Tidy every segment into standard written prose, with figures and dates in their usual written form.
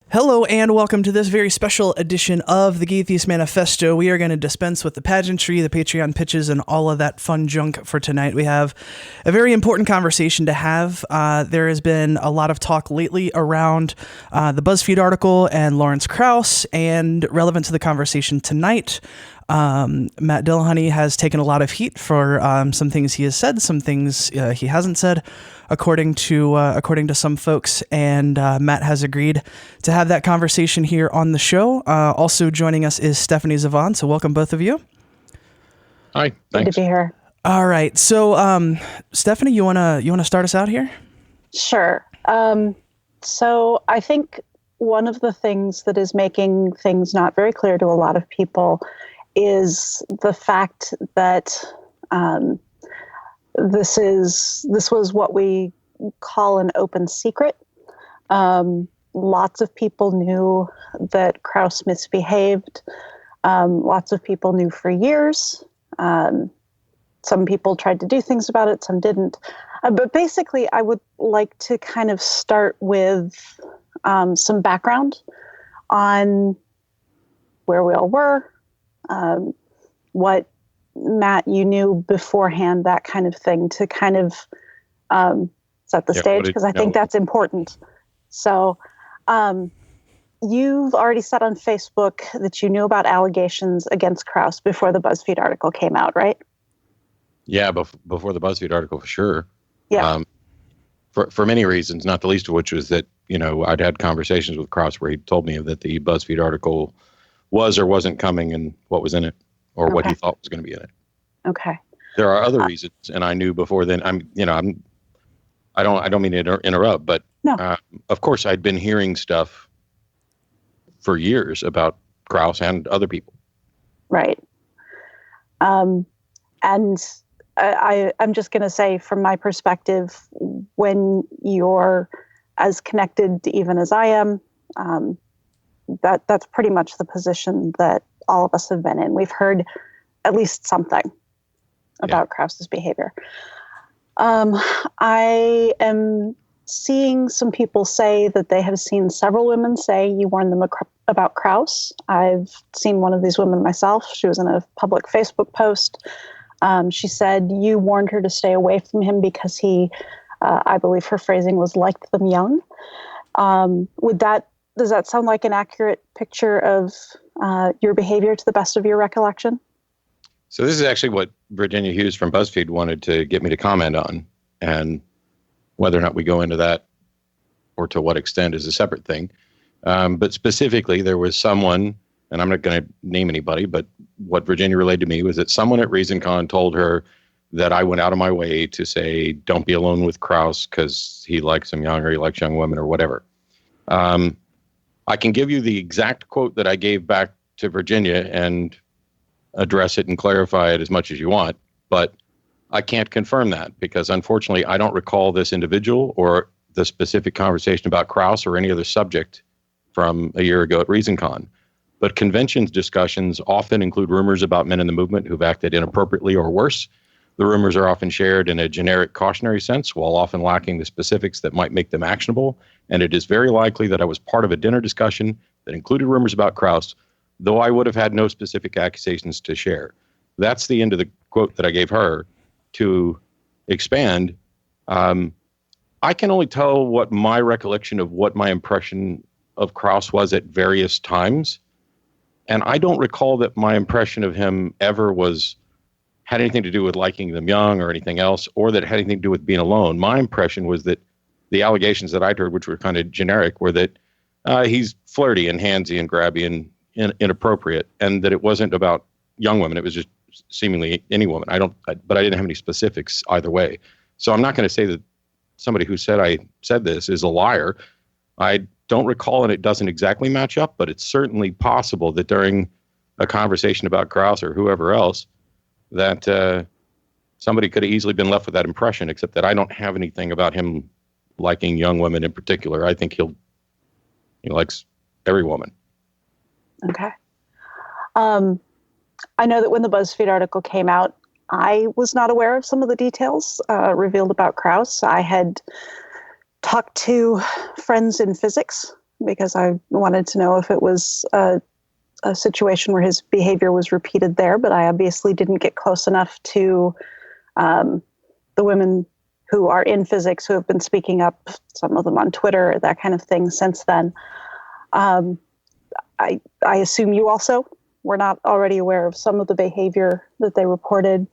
Hello and welcome to this very special edition of the Geethiest Manifesto. We are going to dispense with the pageantry, the Patreon pitches, and all of that fun junk for tonight. We have a very important conversation to have. There has been a lot of talk lately around the Buzzfeed article and Lawrence Krauss, and relevant to the conversation tonight, Matt Dillahunty has taken a lot of heat for some things he has said, some things he hasn't said, according to some folks, and Matt has agreed to have that conversation here on the show. Also joining us is Stephanie Zvan, so welcome both of you. Hi, thanks. Good to be here. All right, so Stephanie, you wanna start us out here? Sure. So I think one of the things that is making things not very clear to a lot of people is the fact that this was what we call an open secret. Lots of people knew that Krauss misbehaved. Lots of people knew for years. Some people tried to do things about it, some didn't. But basically, I would like to kind of start with some background on where we all were, what Matt, you knew beforehand, that kind of thing, to kind of set the stage, because I think that's important. So you've already said on Facebook that you knew about allegations against Krauss before the Buzzfeed article came out, right? Yeah, before the Buzzfeed article, for sure. Yeah. For many reasons, not the least of which was that, I'd had conversations with Krauss where he told me that the Buzzfeed article was or wasn't coming and what was in it, or what he thought was going to be in it. Okay. There are other reasons, and I knew before then. I don't mean to interrupt, but no. Of course I'd been hearing stuff for years about Krauss and other people. Right. And I'm just going to say, from my perspective, when you're as connected even as I am, that's pretty much the position that all of us have been in. We've heard at least something about Krauss's behavior. I am seeing some people say that they have seen several women say you warned them about Krauss. I've seen one of these women myself. She was in a public Facebook post. She said you warned her to stay away from him because he, I believe her phrasing was, liked them young. Does that sound like an accurate picture of your behavior to the best of your recollection? So this is actually what Virginia Hughes from BuzzFeed wanted to get me to comment on, and whether or not we go into that or to what extent is a separate thing. But specifically, there was someone, and I'm not going to name anybody, but what Virginia relayed to me was that someone at ReasonCon told her that I went out of my way to say, don't be alone with Krauss because he likes them young, or he likes young women, or whatever. I can give you the exact quote that I gave back to Virginia and address it and clarify it as much as you want, but I can't confirm that because, unfortunately, I don't recall this individual or the specific conversation about Krauss or any other subject from a year ago at ReasonCon. But conventions discussions often include rumors about men in the movement who've acted inappropriately or worse. The rumors are often shared in a generic cautionary sense, while often lacking the specifics that might make them actionable. And it is very likely that I was part of a dinner discussion that included rumors about Krauss, though I would have had no specific accusations to share. That's the end of the quote that I gave her. To expand, I can only tell what my recollection of what my impression of Krauss was at various times. And I don't recall that my impression of him ever had anything to do with liking them young or anything else, or that it had anything to do with being alone. My impression was that the allegations that I'd heard, which were kind of generic, were that he's flirty and handsy and grabby and inappropriate, and that it wasn't about young women. It was just seemingly any woman. But I didn't have any specifics either way. So I'm not going to say that somebody who said I said this is a liar. I don't recall, and it doesn't exactly match up, but it's certainly possible that during a conversation about Krauss or whoever else, that somebody could have easily been left with that impression, except that I don't have anything about him liking young women in particular. I think he likes every woman. Okay. I know that when the BuzzFeed article came out, I was not aware of some of the details revealed about Krauss. I had talked to friends in physics because I wanted to know if it was a situation where his behavior was repeated there, but I obviously didn't get close enough to the women who are in physics who have been speaking up, some of them on Twitter, that kind of thing since then. I assume you also were not already aware of some of the behavior that they reported.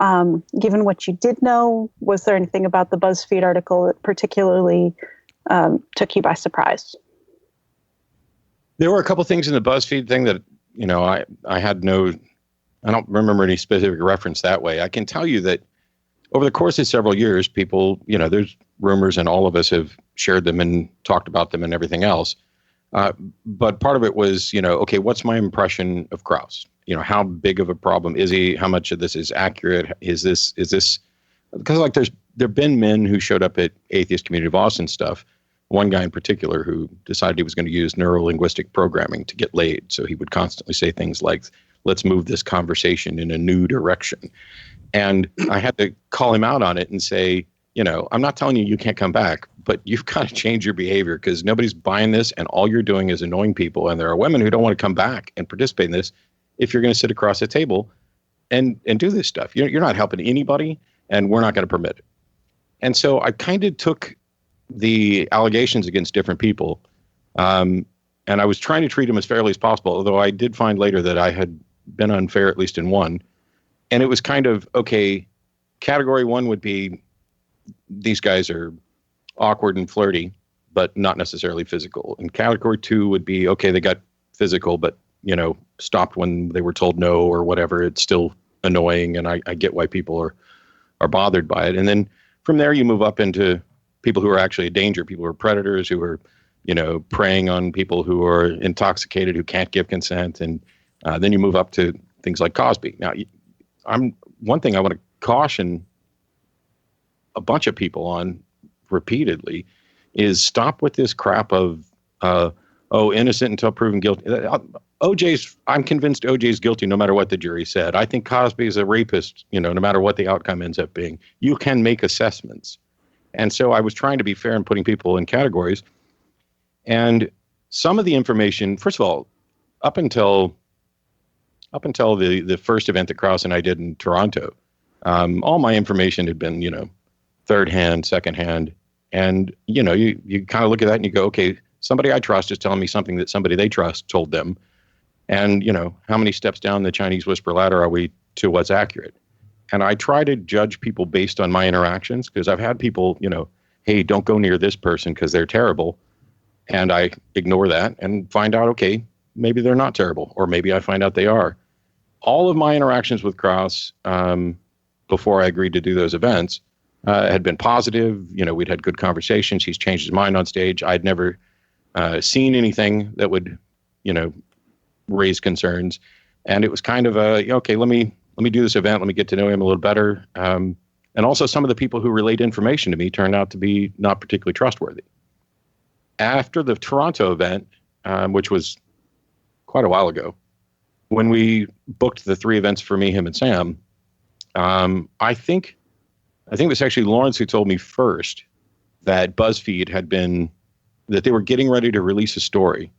Given what you did know, was there anything about the BuzzFeed article that particularly took you by surprise? There were a couple things in the BuzzFeed thing that, I don't remember any specific reference that way. I can tell you that over the course of several years, people, there's rumors and all of us have shared them and talked about them and everything else. But part of it was, okay, what's my impression of Krauss? How big of a problem is he? How much of this is accurate? Is this, because there've been men who showed up at Atheist Community of Austin stuff. One guy in particular who decided he was going to use neuro-linguistic programming to get laid. So he would constantly say things like, let's move this conversation in a new direction. And I had to call him out on it and say, I'm not telling you can't come back, but you've got to change your behavior because nobody's buying this and all you're doing is annoying people. And there are women who don't want to come back and participate in this if you're going to sit across the table and do this stuff. You're not helping anybody and we're not going to permit it. And so I kind of took the allegations against different people and I was trying to treat them as fairly as possible, although I did find later that I had been unfair, at least in one. And it was kind of, okay, category one would be these guys are awkward and flirty, but not necessarily physical. And category two would be, okay, they got physical, but, stopped when they were told no or whatever. It's still annoying. And I get why people are bothered by it. And then from there, you move up into people who are actually a danger, people who are predators, who are, preying on people who are intoxicated, who can't give consent. And then you move up to things like Cosby. Now, one thing I want to caution a bunch of people on repeatedly is stop with this crap of, innocent until proven guilty. I'm convinced OJ's guilty no matter what the jury said. I think Cosby is a rapist, no matter what the outcome ends up being. You can make assessments. And so I was trying to be fair and putting people in categories. And some of the information, first of all, up until the first event that Krauss and I did in Toronto, all my information had been, third hand, second hand. And, you kind of look at that and you go, okay, somebody I trust is telling me something that somebody they trust told them. And, how many steps down the Chinese whisper ladder are we to what's accurate? And I try to judge people based on my interactions because I've had people, hey, don't go near this person because they're terrible. And I ignore that and find out, okay, maybe they're not terrible, or maybe I find out they are. All of my interactions with Krauss before I agreed to do those events had been positive. We'd had good conversations. He's changed his mind on stage. I'd never seen anything that would, raise concerns. And it was kind of okay, let me do this event. Let me get to know him a little better. And also some of the people who relayed information to me turned out to be not particularly trustworthy. After the Toronto event, which was quite a while ago, when we booked the 3 events for me, him, and Sam, I think it was actually Lawrence who told me first that BuzzFeed that they were getting ready to release a story.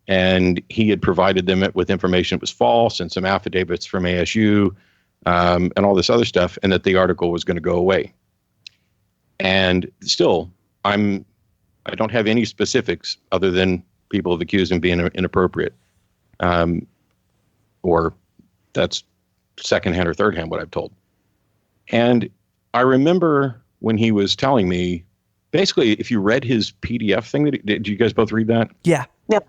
And he had provided them with information that was false and some affidavits from ASU and all this other stuff, and that the article was going to go away. And still, I don't have any specifics other than people have accused him being inappropriate. Or that's secondhand or thirdhand what I've told. And I remember when he was telling me, basically, if you read his PDF thing, did you guys both read that? Yeah. Yep.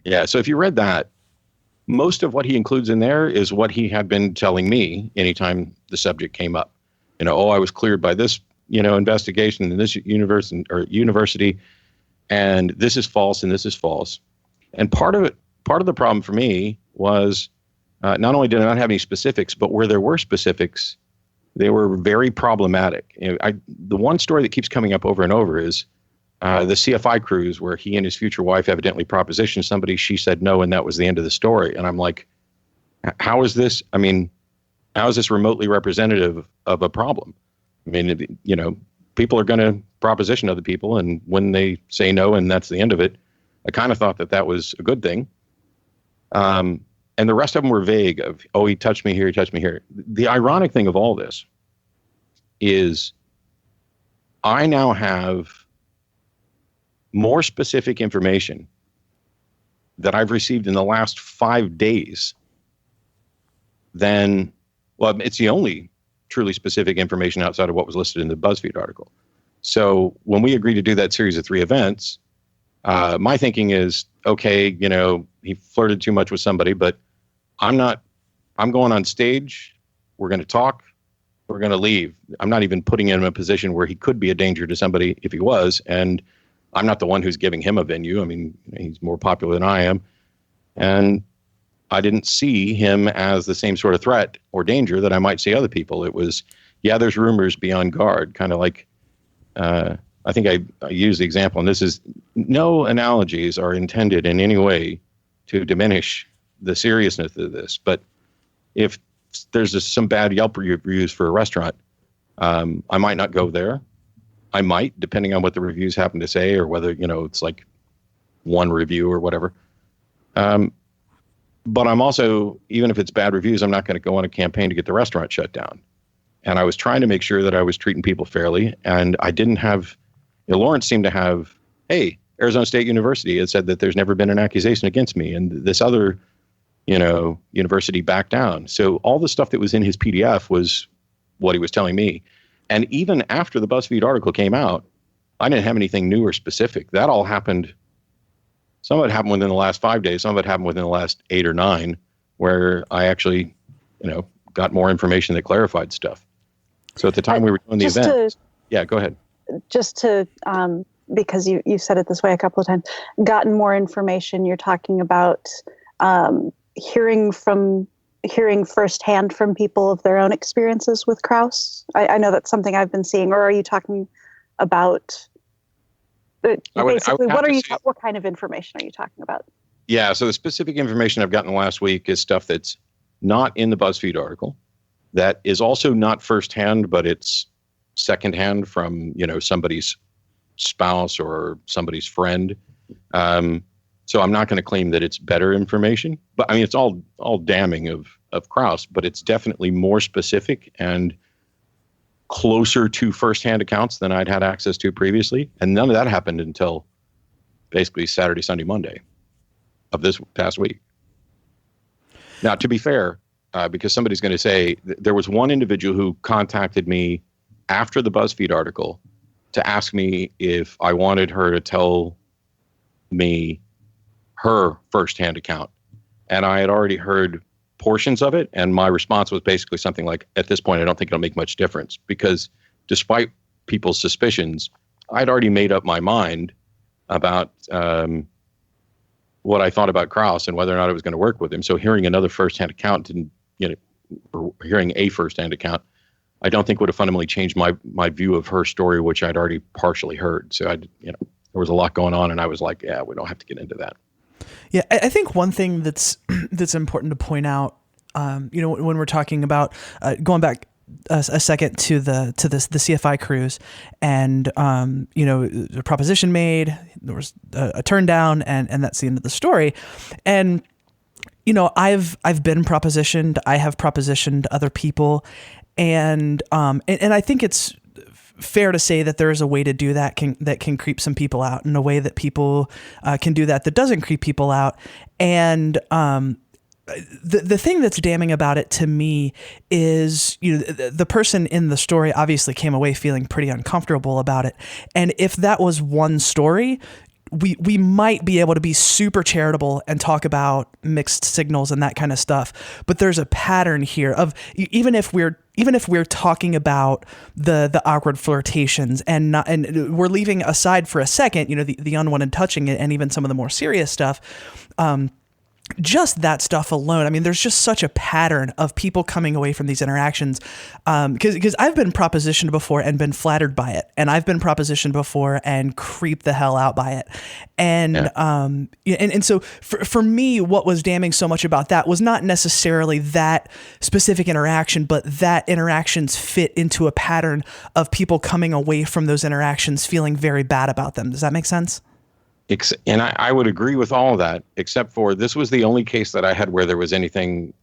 Yeah. So if you read that, most of what he includes in there is what he had been telling me anytime the subject came up. I was cleared by this, investigation in this university, and this is false and this is false. And part of the problem for me was not only did I not have any specifics, but where there were specifics, they were very problematic. The one story that keeps coming up over and over is the CFI cruise where he and his future wife evidently propositioned somebody. She said no, and that was the end of the story. And I'm like, how is this? I mean, how is this remotely representative of a problem? I mean, people are going to proposition other people, and when they say no and that's the end of it, I kind of thought that that was a good thing. And the rest of them were vague of, oh, he touched me here, he touched me here. The ironic thing of all this is I now have more specific information that I've received in the last 5 days than, well, it's the only truly specific information outside of what was listed in the Buzzfeed article. So when we agreed to do that series of 3 events, my thinking is, okay, you know, he flirted too much with somebody, but I'm going on stage. We're going to talk. We're going to leave. I'm not even putting him in a position where he could be a danger to somebody if he was. And I'm not the one who's giving him a venue. I mean, he's more popular than I am. And I didn't see him as the same sort of threat or danger that I might see other people. It was, yeah, there's rumors, be on guard, kind of like, I think I use the example, and this is, no analogies are intended in any way to diminish the seriousness of this. But if there's some bad Yelp reviews for a restaurant, I might not go there. I might, depending on what the reviews happen to say, or whether, you know, it's like one review or whatever. But I'm also, even if it's bad reviews, I'm not going to go on a campaign to get the restaurant shut down. And I was trying to make sure that I was treating people fairly. And I didn't have, you know, Lawrence seemed to have, hey, Arizona State University had said that there's never been an accusation against me. And this other, you know, university backed down. So all the stuff that was in his PDF was what he was telling me. And even after the BuzzFeed article came out, I didn't have anything new or specific. That all happened. Some of it happened within the last 5 days. Some of it happened within the last 8 or 9, where I actually, you know, got more information that clarified stuff. So at the time we were doing the event. Yeah, go ahead. Just to, because you said it this way a couple of times, gotten more information. You're talking about hearing firsthand from people of their own experiences with Krauss. I know that's something I've been seeing. Or are you talking about basically what kind of information are you talking about? Yeah, so the specific information I've gotten last week is stuff that's not in the BuzzFeed article, that is also not firsthand, but it's secondhand from, you know, somebody's spouse or somebody's friend. So I'm not going to claim that it's better information, but I mean, it's all damning of Krauss, but it's definitely more specific and closer to firsthand accounts than I'd had access to previously. And none of that happened until basically Saturday, Sunday, Monday of this past week. Now, to be fair, because somebody's going to say, there was one individual who contacted me after the BuzzFeed article to ask me if I wanted her to tell me her firsthand account. And I had already heard portions of it. And my response was basically something like, at this point, I don't think it'll make much difference, because despite people's suspicions, I'd already made up my mind about what I thought about Krauss and whether or not I was going to work with him. So hearing another firsthand account didn't, you know, or hearing a firsthand account, I don't think would have fundamentally changed my view of her story, which I'd already partially heard. So there was a lot going on, and I was like, yeah, we don't have to get into that. Yeah, I think one thing that's important to point out, you know, when we're talking about going back a second to the CFI cruise, and you know, the proposition made, there was a turn down, and that's the end of the story. And you know, I've been propositioned, I have propositioned other people, and I think it's fair to say that there is a way to do that that can creep some people out, in a way that people can do that doesn't creep people out. And the thing that's damning about it to me is, you know, the person in the story obviously came away feeling pretty uncomfortable about it. And if that was one story, we might be able to be super charitable and talk about mixed signals and that kind of stuff. But there's a pattern here of, even if we're talking about the awkward flirtations and we're leaving aside for a second, you know, the unwanted touching and even some of the more serious stuff, just that stuff alone. I mean, there's just such a pattern of people coming away from these interactions. Because I've been propositioned before and been flattered by it. And I've been propositioned before and creeped the hell out by it. And, and so for me, what was damning so much about that was not necessarily that specific interaction, but that interactions fit into a pattern of people coming away from those interactions feeling very bad about them. Does that make sense? And I would agree with all of that, except for this was the only case that I had where there was anything,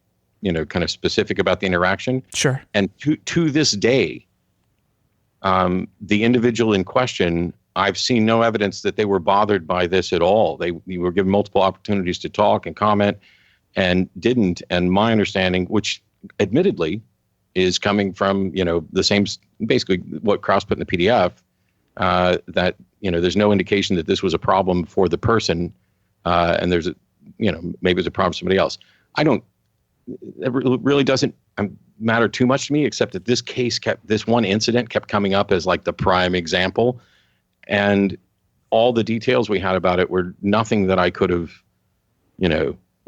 kind of specific about the interaction. Sure. And to this day, the individual in question, I've seen no evidence that they were bothered by this at all. They were given multiple opportunities to talk and comment and didn't. And my understanding, which admittedly is coming from, the same, basically what Krauss put in the PDF, that, there's no indication that this was a problem for the person. And there's maybe it's a problem for somebody else. It really doesn't matter too much to me, except that this one incident kept coming up as like the prime example. And all the details we had about it were nothing that I could have,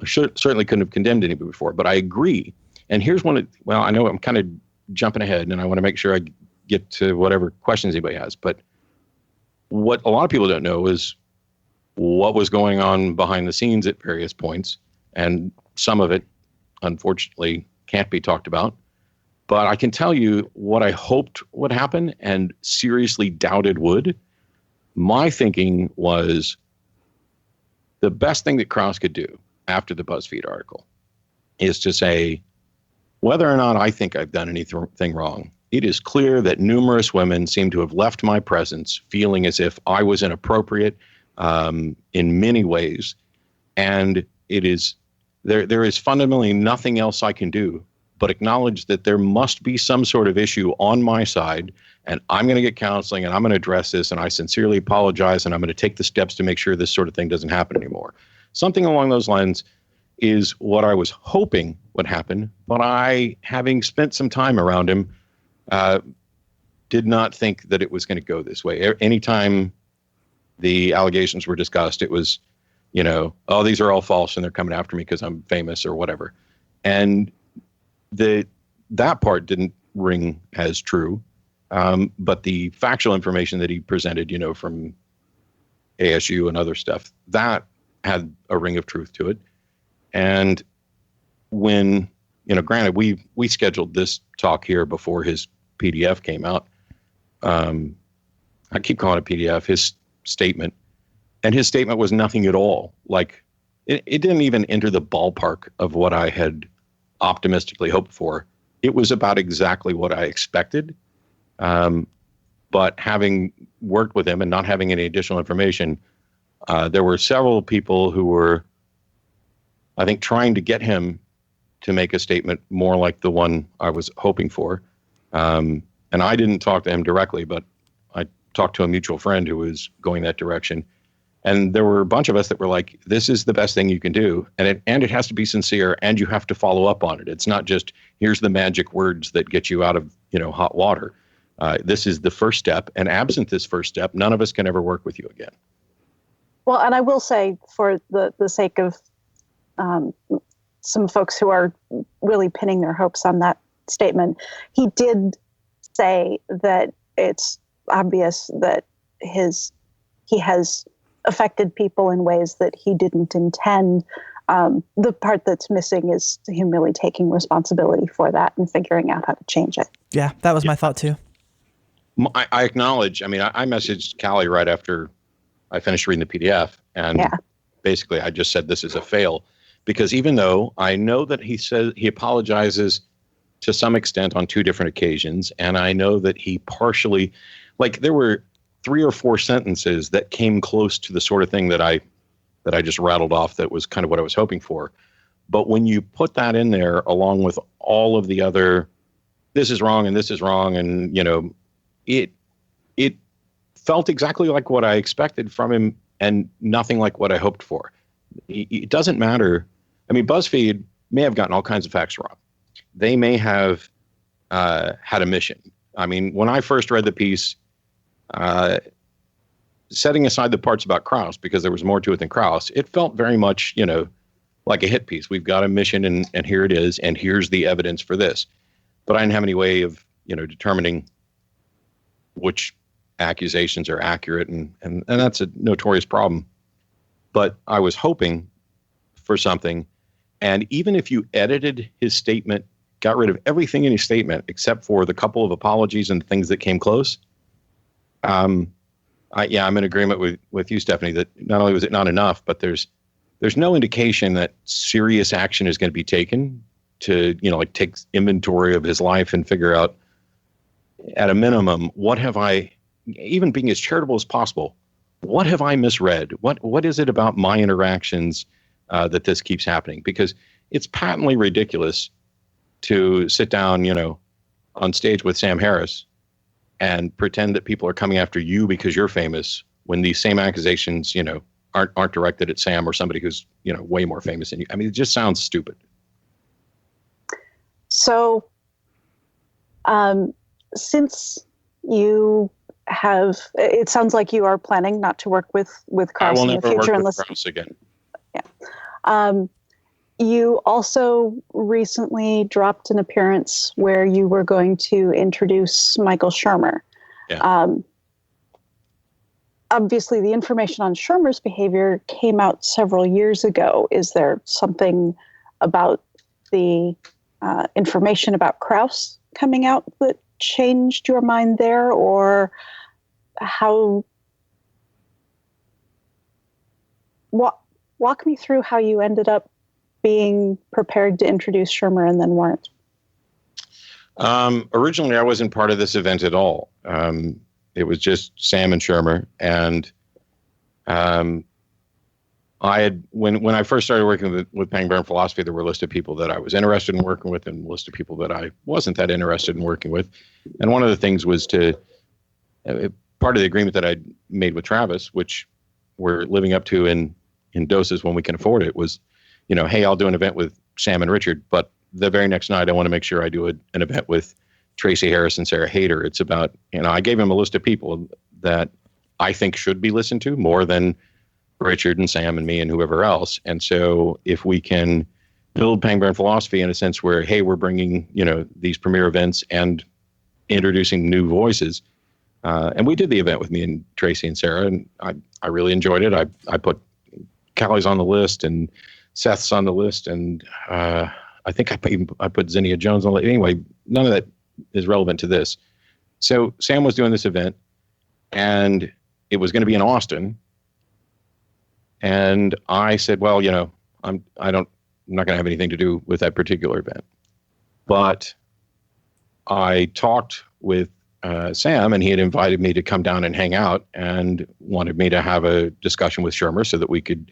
certainly couldn't have condemned anybody before. But I agree. And here's I know I'm kind of jumping ahead and I want to make sure I get to whatever questions anybody has. But what a lot of people don't know is what was going on behind the scenes at various points. And some of it, unfortunately, can't be talked about. But I can tell you what I hoped would happen and seriously doubted would. My thinking was the best thing that Krauss could do after the BuzzFeed article is to say, whether or not I think I've done anything wrong, it is clear that numerous women seem to have left my presence feeling as if I was inappropriate in many ways. And it is there is fundamentally nothing else I can do but acknowledge that there must be some sort of issue on my side, and I'm going to get counseling and I'm going to address this, and I sincerely apologize, and I'm going to take the steps to make sure this sort of thing doesn't happen anymore. Something along those lines is what I was hoping would happen, but I, having spent some time around him, did not think that it was going to go this way. Anytime the allegations were discussed, it was, oh, these are all false and they're coming after me because I'm famous or whatever. And that part didn't ring as true. But the factual information that he presented, from ASU and other stuff, that had a ring of truth to it. And when, granted, we scheduled this talk here before his PDF came out. I keep calling it PDF, his statement. And his statement was nothing at all. Like, it didn't even enter the ballpark of what I had optimistically hoped for. It was about exactly what I expected. But having worked with him and not having any additional information, there were several people who were, I think, trying to get him to make a statement more like the one I was hoping for. And I didn't talk to him directly, but I talked to a mutual friend who was going that direction. And there were a bunch of us that were like, this is the best thing you can do. And it has to be sincere, and you have to follow up on it. It's not just, here's the magic words that get you out of, hot water. This is the first step. And absent this first step, none of us can ever work with you again. Well, and I will say, for the sake of some folks who are really pinning their hopes on that statement, he did say that it's obvious that he has affected people in ways that he didn't intend. The part that's missing is him really taking responsibility for that and figuring out how to change it. Yeah, that was my thought too. I acknowledge, I messaged Callie right after I finished reading the PDF, and basically I just said this is a fail, because even though I know that he says he apologizes to some extent on two different occasions, and I know that he partially, like, there were 3 or 4 sentences that came close to the sort of thing that I just rattled off that was kind of what I was hoping for. But when you put that in there along with all of the other, this is wrong and this is wrong, and it felt exactly like what I expected from him and nothing like what I hoped for. It doesn't matter. BuzzFeed may have gotten all kinds of facts wrong. They may have had a mission. When I first read the piece, setting aside the parts about Krauss, because there was more to it than Krauss, it felt very much, like a hit piece. We've got a mission, and here it is, and here's the evidence for this. But I didn't have any way of, determining which accusations are accurate, and that's a notorious problem. But I was hoping for something, and even if you edited his statement, got rid of everything in his statement except for the couple of apologies and things that came close, I I'm in agreement with you, Stephanie, that not only was it not enough, but there's no indication that serious action is going to be taken to, like take inventory of his life and figure out, at a minimum, what have I, even being as charitable as possible, what have I misread? What is it about my interactions that this keeps happening? Because it's patently ridiculous to sit down, on stage with Sam Harris and pretend that people are coming after you because you're famous when these same accusations, aren't directed at Sam or somebody who's, way more famous than you. I mean, it just sounds stupid. So, since you have, it sounds like you are planning not to work with Krauss in the future. I will never work unless, with Krauss again. Yeah. You also recently dropped an appearance where you were going to introduce Michael Shermer. Yeah. Obviously, the information on Shermer's behavior came out several years ago. Is there something about the information about Krauss coming out that changed your mind there, or how? Walk me through how you ended up being prepared to introduce Shermer and then weren't. Originally, I wasn't part of this event at all. It was just Sam and Shermer, and I had when I first started working with Pangburn Philosophy, there were a list of people that I was interested in working with, and a list of people that I wasn't that interested in working with. And one of the things was to part of the agreement that I made with Travis, which we're living up to in doses when we can afford it, was, hey, I'll do an event with Sam and Richard, but the very next night I want to make sure I do an event with Tracy Harris and Sarah Hayter. It's about, I gave him a list of people that I think should be listened to more than Richard and Sam and me and whoever else. And so if we can build Pangburn Philosophy in a sense where, hey, we're bringing, these premier events and introducing new voices. And we did the event with me and Tracy and Sarah, and I really enjoyed it. I put Callie's on the list and Seth's on the list, and I think I put Zinnia Jones on the list. Anyway, none of that is relevant to this. So Sam was doing this event, and it was going to be in Austin. And I said, well, I'm not going to have anything to do with that particular event. But I talked with Sam, and he had invited me to come down and hang out and wanted me to have a discussion with Shermer so that we could,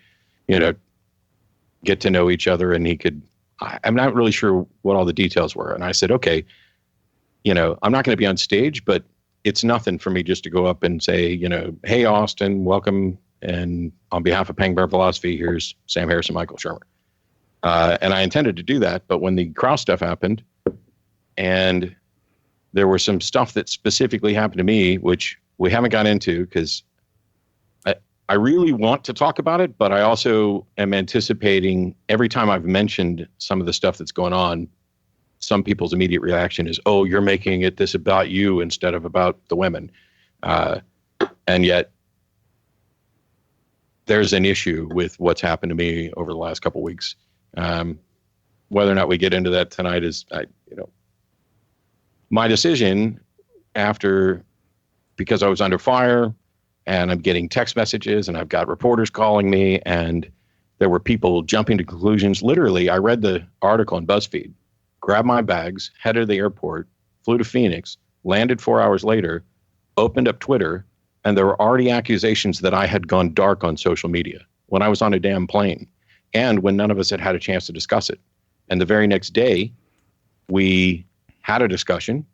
get to know each other, and he could, I'm not really sure what all the details were. And I said, okay, I'm not going to be on stage, but it's nothing for me just to go up and say, hey, Austin, welcome. And on behalf of Pangburn Philosophy, here's Sam Harris and Michael Shermer. And I intended to do that, but when the Krauss stuff happened, and there was some stuff that specifically happened to me, which we haven't got into because I really want to talk about it, but I also am anticipating every time I've mentioned some of the stuff that's going on, some people's immediate reaction is, oh, you're making it this about you instead of about the women. And yet there's an issue with what's happened to me over the last couple of weeks. Whether or not we get into that tonight is, my decision because I was under fire and I'm getting text messages and I've got reporters calling me, and there were people jumping to conclusions. Literally, I read the article in Buzzfeed, grabbed my bags, headed to the airport, flew to Phoenix, landed 4 hours later, opened up Twitter, and there were already accusations that I had gone dark on social media when I was on a damn plane and when none of us had a chance to discuss it. And the very next day, we had a discussion.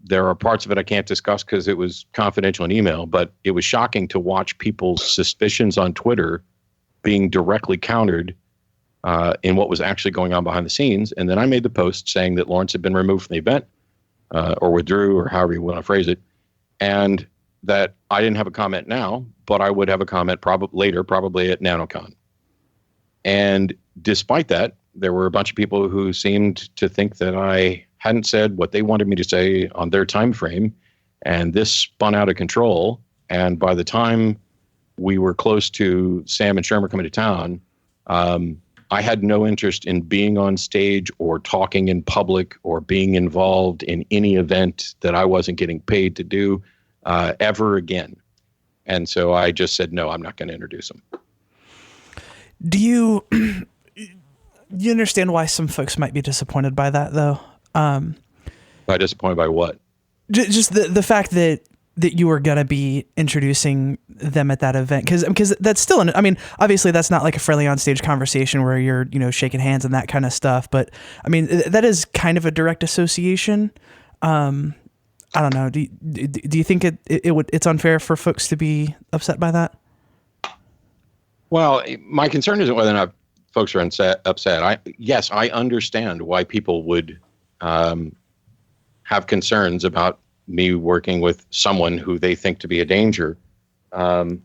There are parts of it I can't discuss because it was confidential in email, but it was shocking to watch people's suspicions on Twitter being directly countered in what was actually going on behind the scenes. And then I made the post saying that Lawrence had been removed from the event or withdrew, or however you want to phrase it, and that I didn't have a comment now, but I would have a comment later, probably at NanoCon. And despite that, there were a bunch of people who seemed to think that I hadn't said what they wanted me to say on their time frame, and this spun out of control. And by the time we were close to Sam and Shermer coming to town, I had no interest in being on stage or talking in public or being involved in any event that I wasn't getting paid to do. ever again. And so I just said, no, I'm not going to introduce them. Do you understand why some folks might be disappointed by that, though? By disappointed by what? Just the fact that you were going to be introducing them at that event. Because that's still, I mean, obviously that's not like a friendly on stage conversation where you're, shaking hands and that kind of stuff. But I mean, that is kind of a direct association. I don't know. Do you think it's unfair for folks to be upset by that? Well, my concern isn't whether or not folks are upset. Yes, I understand why people would have concerns about me working with someone who they think to be a danger. And,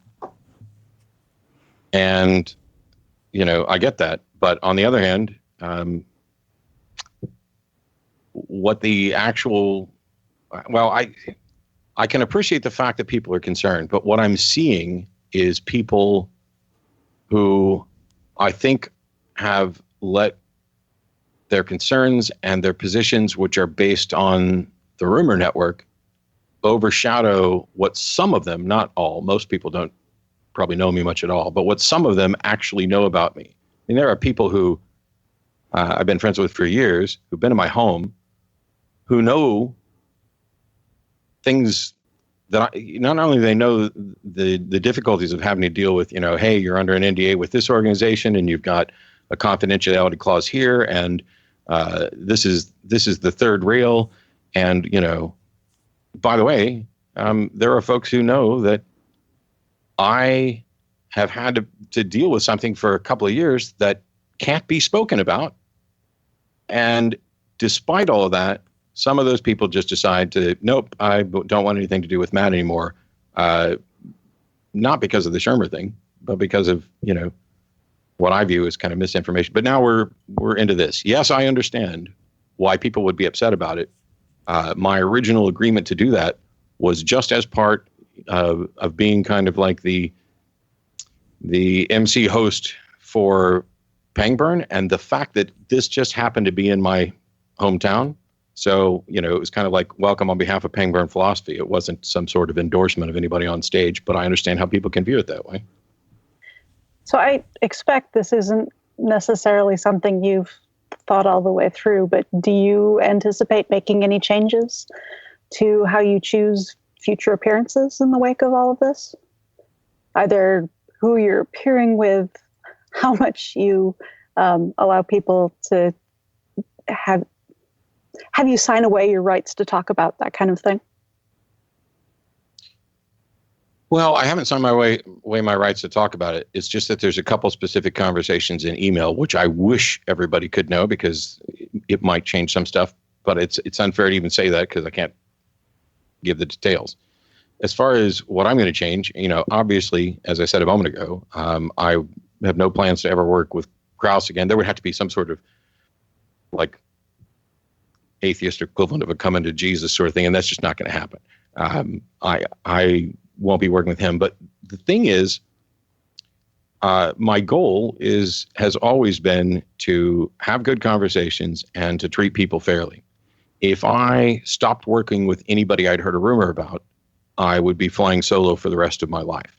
I get that. But on the other hand, what the actual, I can appreciate the fact that people are concerned, but what I'm seeing is people who I think have let their concerns and their positions, which are based on the rumor network, overshadow what some of them, not all, most people don't probably know me much at all, but what some of them actually know about me. I mean, there are people who I've been friends with for years, who've been in my home, who know things that not only they know the difficulties of having to deal with, hey, you're under an NDA with this organization and you've got a confidentiality clause here, and this is the third rail, and by the way, there are folks who know that I have had to deal with something for a couple of years that can't be spoken about. And despite all of that, some of those people just decide to, nope, I don't want anything to do with Matt anymore. Not because of the Shermer thing, but because of, what I view as kind of misinformation. But now we're into this. Yes, I understand why people would be upset about it. My original agreement to do that was just as part of being kind of like the MC host for Pangburn, and the fact that this just happened to be in my hometown. So, it was kind of like welcome on behalf of Pangburn Philosophy. It wasn't some sort of endorsement of anybody on stage, but I understand how people can view it that way. So I expect this isn't necessarily something you've thought all the way through, but do you anticipate making any changes to how you choose future appearances in the wake of all of this? Either who you're appearing with, how much you allow people to have you sign away your rights to talk about that kind of thing? Well, I haven't signed away my rights to talk about it. It's just that there's a couple specific conversations in email, which I wish everybody could know because it might change some stuff. But it's unfair to even say that because I can't give the details. As far as what I'm going to change, obviously, as I said a moment ago, I have no plans to ever work with Krauss again. There would have to be some sort of like atheist equivalent of a coming to Jesus sort of thing, and that's just not going to happen. I won't be working with him. But the thing is, my goal has always been to have good conversations and to treat people fairly. If I stopped working with anybody I'd heard a rumor about, I would be flying solo for the rest of my life.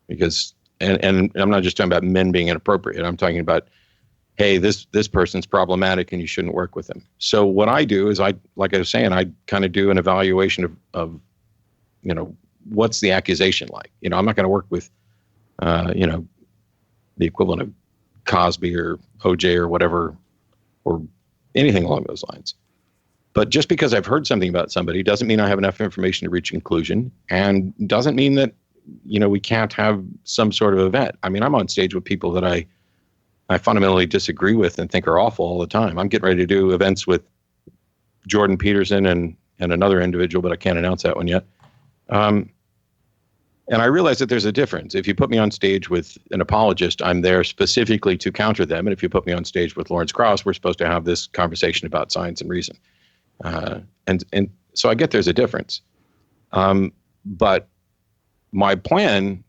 Because, and I'm not just talking about men being inappropriate. I'm talking about, hey, this person's problematic and you shouldn't work with them. So what I do is like I was saying, I kind of do an evaluation of what's the accusation like? I'm not going to work with, the equivalent of Cosby or OJ or whatever, or anything along those lines. But just because I've heard something about somebody doesn't mean I have enough information to reach a conclusion, and doesn't mean that, we can't have some sort of event. I mean, I'm on stage with people that I fundamentally disagree with and think are awful all the time. I'm getting ready to do events with Jordan Peterson and another individual, but I can't announce that one yet. And I realize that there's a difference. If you put me on stage with an apologist, I'm there specifically to counter them. And if you put me on stage with Lawrence Krauss, we're supposed to have this conversation about science and reason. And so I get there's a difference. But my plan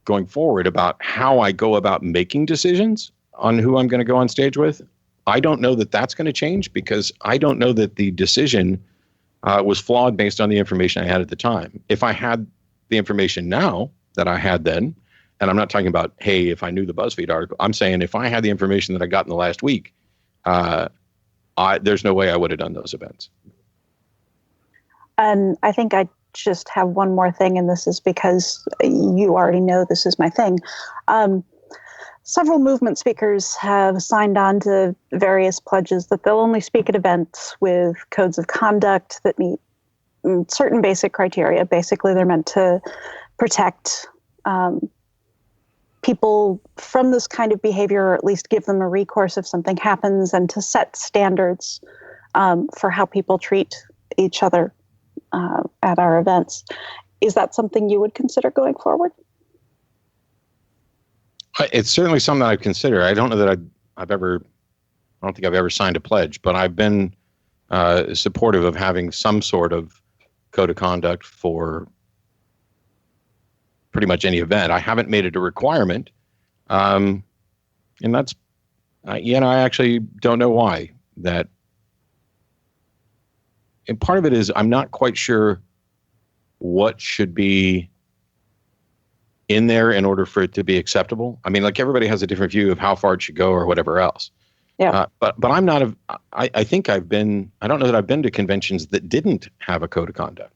going forward about how I go about making decisions on who I'm going to go on stage with, I don't know that that's going to change, because I don't know that the decision was flawed based on the information I had at the time. If I had the information now that I had then, and I'm not talking about, hey, if I knew the BuzzFeed article, I'm saying if I had the information that I got in the last week, there's no way I would have done those events. And I think I just have one more thing, and this is because you already know this is my thing. Several movement speakers have signed on to various pledges that they'll only speak at events with codes of conduct that meet certain basic criteria. Basically, they're meant to protect people from this kind of behavior, or at least give them a recourse if something happens, and to set standards for how people treat each other at our events. Is that something you would consider going forward? It's certainly something that I'd consider. I don't know that I don't think I've ever signed a pledge, but I've been supportive of having some sort of code of conduct for pretty much any event. I haven't made it a requirement, and that's, I actually don't know why. That, and part of it is I'm not quite sure what should be in there in order for it to be acceptable. I mean, like, everybody has a different view of how far it should go or whatever else. Yeah. But I'm not I think I don't know that I've been to conventions that didn't have a code of conduct.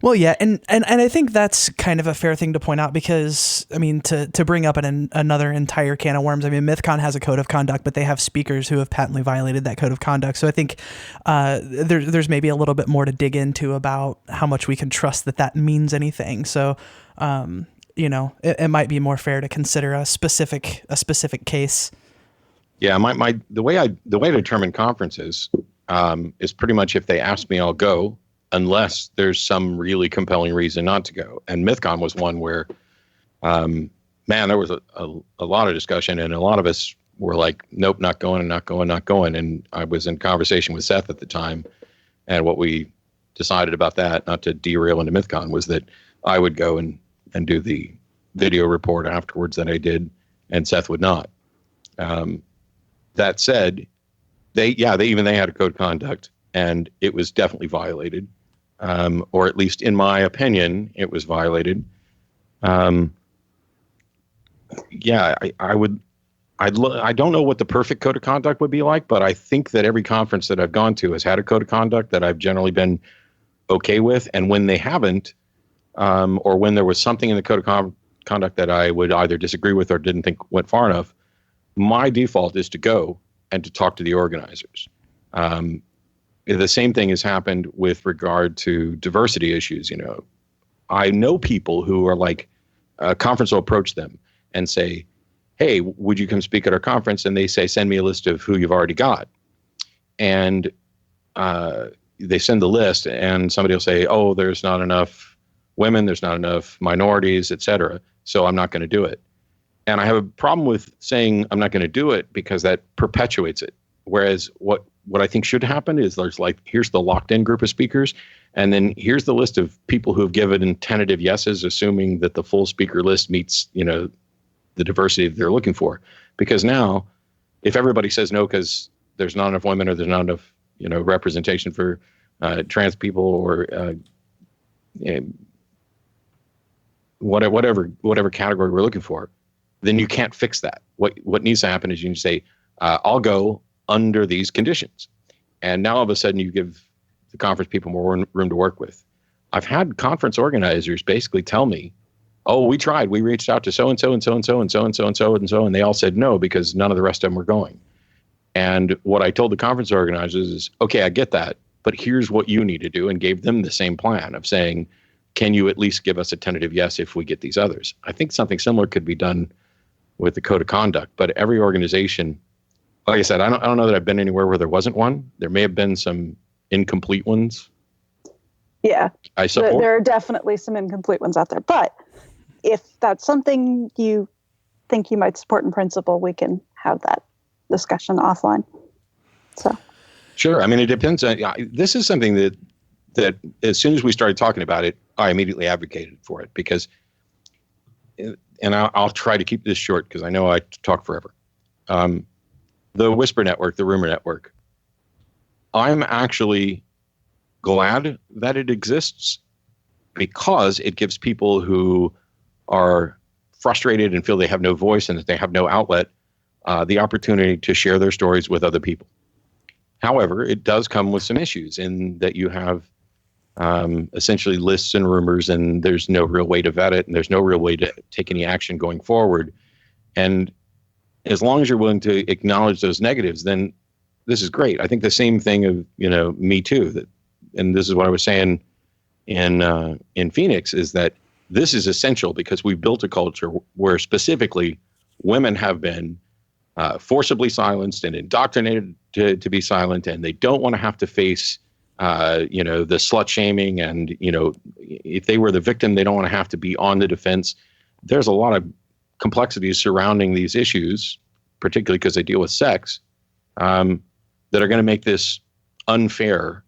Well, yeah, and I think that's kind of a fair thing to point out, because, I mean, to bring up another entire can of worms, I mean, MythCon has a code of conduct, but they have speakers who have patently violated that code of conduct. So I think there's maybe a little bit more to dig into about how much we can trust that means anything. So, it might be more fair to consider a specific case. Yeah, the way I determine conferences is pretty much, if they ask me, I'll go, unless there's some really compelling reason not to go. And MythCon was one where, there was a lot of discussion, and a lot of us were like, nope, not going. And I was in conversation with Seth at the time, and what we decided about that, not to derail into MythCon, was that I would go and do the video report afterwards that I did, and Seth would not. That said, they had a code of conduct, and it was definitely violated. Or at least in my opinion, it was violated. I don't know what the perfect code of conduct would be like, but I think that every conference that I've gone to has had a code of conduct that I've generally been okay with. And when they haven't, or when there was something in the code of conduct that I would either disagree with or didn't think went far enough, my default is to go and to talk to the organizers. The same thing has happened with regard to diversity issues. I know people who are like, a conference will approach them and say, hey, would you come speak at our conference? And they say, send me a list of who you've already got. And they send the list, and somebody will say, oh, there's not enough women, there's not enough minorities, et cetera, so I'm not going to do it. And I have a problem with saying I'm not going to do it, because that perpetuates it. Whereas what I think should happen is, there's like, here's the locked in group of speakers, and then here's the list of people who have given tentative yeses, assuming that the full speaker list meets, the diversity that they're looking for. Because now, if everybody says no because there's not enough women, or there's not enough, representation for trans people, or whatever category we're looking for, then you can't fix that. What needs to happen is you need to say, I'll go under these conditions. And now all of a sudden you give the conference people more room to work with. I've had conference organizers basically tell me, oh, we tried. We reached out to so-and-so and so-and-so and so-and-so and so-and-so, and they all said no, because none of the rest of them were going. And what I told the conference organizers is, okay, I get that, but here's what you need to do, and gave them the same plan of saying, can you at least give us a tentative yes if we get these others? I think something similar could be done with the code of conduct, but every organization, like I said, I don't know that I've been anywhere where there wasn't one. There may have been some incomplete ones. Yeah, I support. There are definitely some incomplete ones out there. But if that's something you think you might support in principle, we can have that discussion offline. So, sure. I mean, it depends. This is something that as soon as we started talking about it, I immediately advocated for it, because, and I'll try to keep this short because I know I talk forever. The Whisper Network, the Rumor Network, I'm actually glad that it exists because it gives people who are frustrated and feel they have no voice and that they have no outlet the opportunity to share their stories with other people. However, it does come with some issues in that you have essentially lists and rumors, and there's no real way to vet it, and there's no real way to take any action going forward. And as long as you're willing to acknowledge those negatives, then this is great. I think the same thing of, Me Too, and this is what I was saying in Phoenix, is that this is essential because we've built a culture where specifically women have been forcibly silenced and indoctrinated to be silent, and they don't want to have to face the slut shaming, and if they were the victim, they don't want to have to be on the defense. There's a lot of complexities surrounding these issues, particularly because they deal with sex, that are going to make this unfair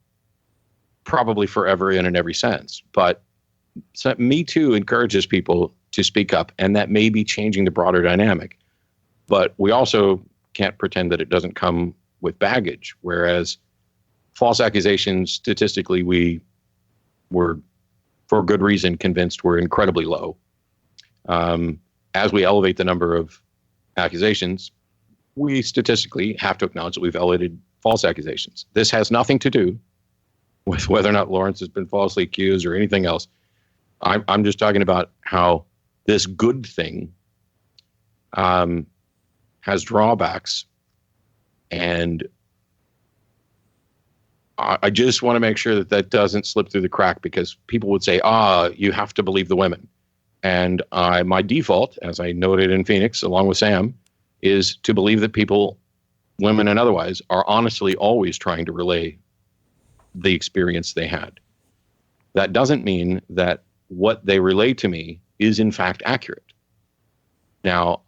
probably forever and in every sense. But Me Too encourages people to speak up, and that may be changing the broader dynamic. But we also can't pretend that it doesn't come with baggage, whereas false accusations, statistically, we were, for good reason, convinced were incredibly low. As we elevate the number of accusations, we statistically have to acknowledge that we've elevated false accusations. This has nothing to do with whether or not Lawrence has been falsely accused or anything else. I'm just talking about how this good thing has drawbacks, and I just want to make sure that doesn't slip through the crack, because people would say, you have to believe the women. And my default, as I noted in Phoenix, along with Sam, is to believe that people, women and otherwise, are honestly always trying to relay the experience they had. That doesn't mean that what they relay to me is in fact accurate. Now,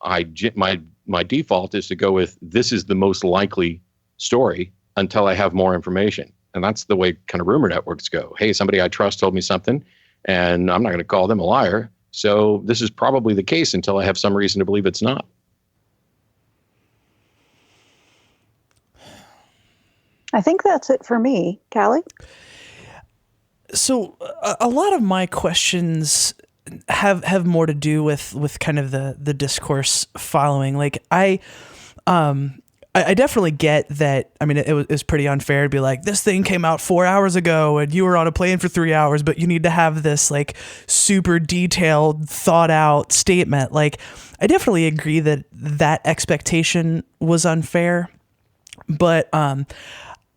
my default is to go with, this is the most likely story until I have more information. And that's the way kind of rumor networks go. Hey, somebody I trust told me something, and I'm not going to call them a liar. So this is probably the case until I have some reason to believe it's not. I think that's it for me. Callie? So a lot of my questions have more to do with kind of the discourse following. Like I definitely get that. I mean, it was pretty unfair to be like, this thing came out 4 hours ago and you were on a plane for 3 hours, but you need to have this like super detailed, thought out statement. Like, I definitely agree that expectation was unfair, but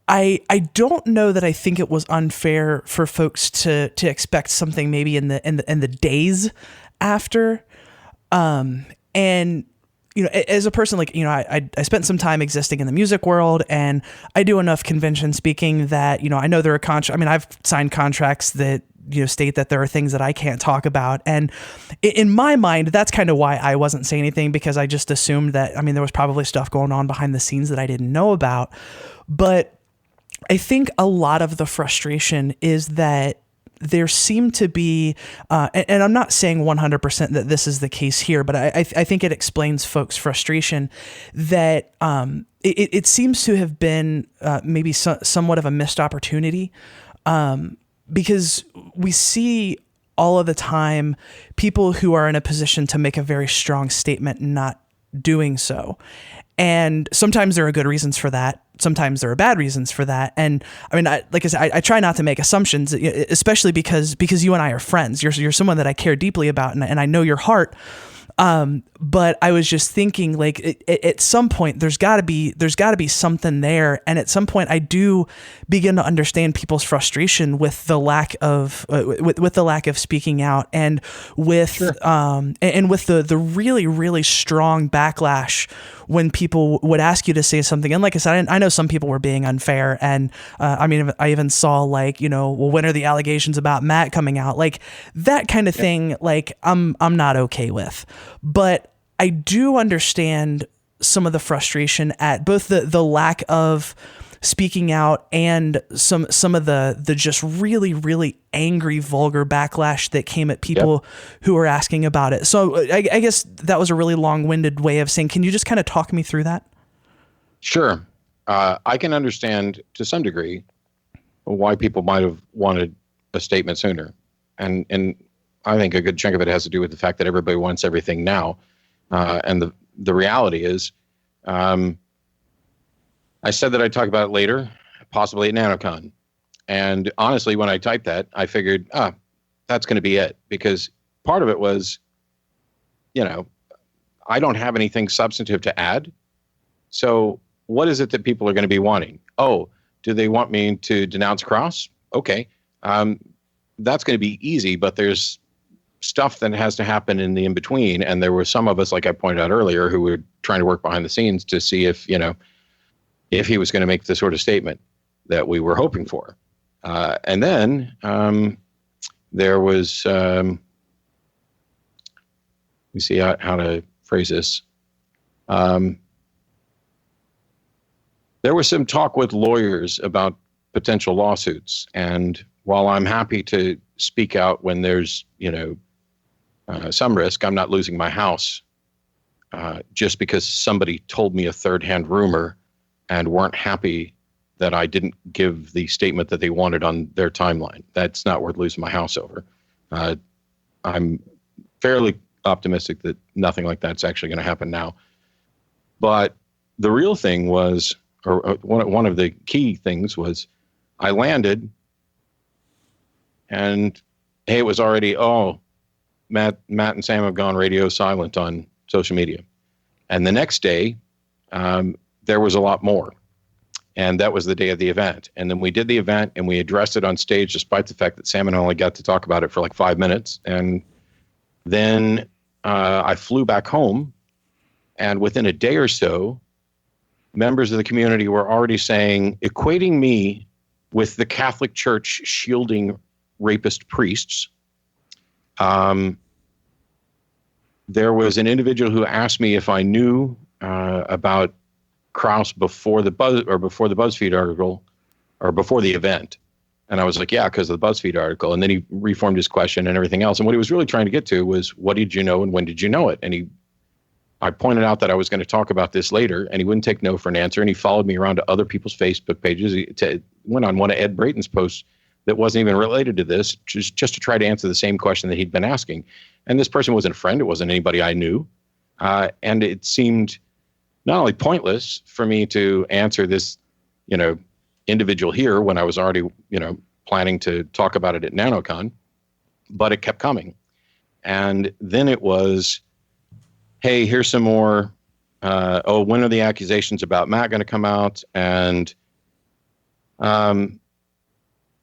I don't know that I think it was unfair for folks to expect something maybe in the days after. And as a person, like, I spent some time existing in the music world, and I do enough convention speaking that, I know there are I've signed contracts that, state that there are things that I can't talk about. And in my mind, that's kind of why I wasn't saying anything, because I just assumed that, there was probably stuff going on behind the scenes that I didn't know about. But I think a lot of the frustration is that there seemed to be, and I'm not saying 100% that this is the case here, but I think it explains folks' frustration that it seems to have been maybe somewhat of a missed opportunity, because we see all of the time people who are in a position to make a very strong statement not doing so. And sometimes there are good reasons for that. Sometimes there are bad reasons for that. And like I said, I try not to make assumptions, especially because you and I are friends. You're someone that I care deeply about, and I know your heart. But I was just thinking, like, at some point there's got to be something there. And at some point I do begin to understand people's frustration with the lack of, with the lack of speaking out, and with, sure. And with the really, really strong backlash when people would ask you to say something. And like I said, I know some people were being unfair. And, I even saw, like, well, when are the allegations about Matt coming out? Like that kind of thing, like I'm not okay with. But I do understand some of the frustration at both the lack of speaking out and some of the just really, really angry, vulgar backlash that came at people who were asking about it. So I guess that was a really long-winded way of saying, can you just kind of talk me through that? Sure. I can understand to some degree why people might have wanted a statement sooner. And I think a good chunk of it has to do with the fact that everybody wants everything now. And the reality is, I said that I'd talk about it later, possibly at NanoCon. And honestly, when I typed that, I figured, that's going to be it. Because part of it was, I don't have anything substantive to add. So what is it that people are going to be wanting? Oh, do they want me to denounce Krauss? Okay. That's going to be easy, but there's stuff that has to happen in the in-between. And there were some of us, like I pointed out earlier, who were trying to work behind the scenes to see if he was going to make the sort of statement that we were hoping for. And then there was, let me see how to phrase this. There was some talk with lawyers about potential lawsuits. And while I'm happy to speak out when there's, some risk, I'm not losing my house just because somebody told me a third-hand rumor and weren't happy that I didn't give the statement that they wanted on their timeline. That's not worth losing my house over. I'm fairly optimistic that nothing like that's actually going to happen now. But the real thing was, or one of the key things was, I landed and hey, it was already, Matt and Sam have gone radio silent on social media. And the next day, there was a lot more. And that was the day of the event. And then we did the event and we addressed it on stage, despite the fact that Sam and I only got to talk about it for like 5 minutes. And then I flew back home. And within a day or so, members of the community were already saying, equating me with the Catholic Church shielding rapist priests. There was an individual who asked me if I knew about Krauss before the Buzzfeed article, or before the event. And I was like, yeah, because of the Buzzfeed article. And then he reformed his question and everything else. And what he was really trying to get to was, what did you know and when did you know it? And I pointed out that I was going to talk about this later, and he wouldn't take no for an answer. And he followed me around to other people's Facebook pages. He went on one of Ed Brayton's posts that wasn't even related to this, just to try to answer the same question that he'd been asking. And this person wasn't a friend. It wasn't anybody I knew. And it seemed not only pointless for me to answer this, individual here when I was already, planning to talk about it at NanoCon, but it kept coming. And then it was, hey, here's some more. When are the accusations about Matt going to come out? And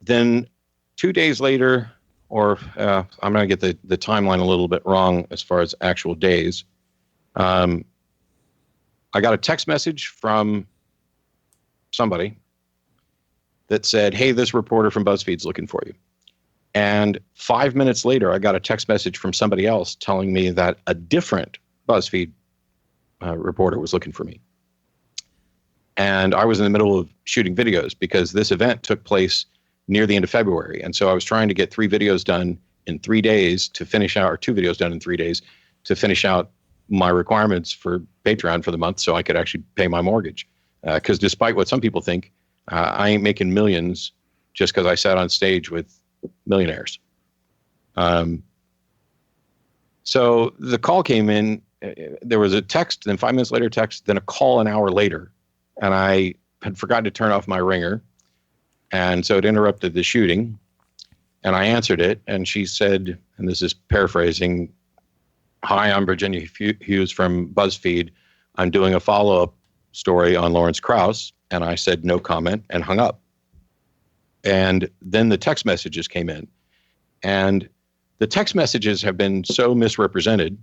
then 2 days later, or I'm going to get the timeline a little bit wrong as far as actual days. I got a text message from somebody that said, hey, this reporter from BuzzFeed's looking for you. And 5 minutes later, I got a text message from somebody else telling me that a different BuzzFeed reporter was looking for me. And I was in the middle of shooting videos because this event took place near the end of February. And so I was trying to get 3 videos done in 3 days to finish out, or 2 videos done in 3 days to finish out my requirements for Patreon for the month so I could actually pay my mortgage. Because despite what some people think, I ain't making millions just because I sat on stage with millionaires. So the call came in. There was a text, then 5 minutes later text, then a call an hour later. And I had forgotten to turn off my ringer. And so it interrupted the shooting. And I answered it. And she said, and this is paraphrasing, hi, I'm Virginia Hughes from BuzzFeed. I'm doing a follow-up story on Lawrence Krauss. And I said no comment and hung up. And then the text messages came in. And the text messages have been so misrepresented,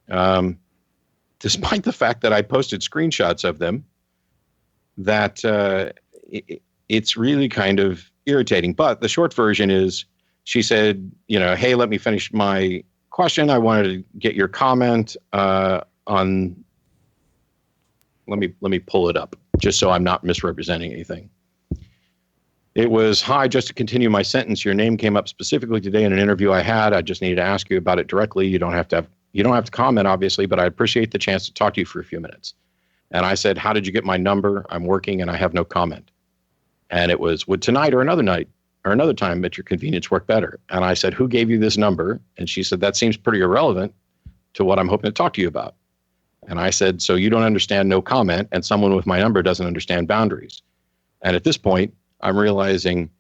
despite the fact that I posted screenshots of them, that it's really kind of irritating. But the short version is, she said, hey, let me finish my question. I wanted to get your comment on, let me pull it up just so I'm not misrepresenting anything. It was, hi, just to continue my sentence, your name came up specifically today in an interview I had. I just needed to ask you about it directly. You don't have to comment, obviously, but I appreciate the chance to talk to you for a few minutes. And I said, how did you get my number? I'm working and I have no comment. And it was, would tonight or another night or another time at your convenience work better? And I said, who gave you this number? And she said, that seems pretty irrelevant to what I'm hoping to talk to you about. And I said, so you don't understand no comment, and someone with my number doesn't understand boundaries. And at this point, I'm realizing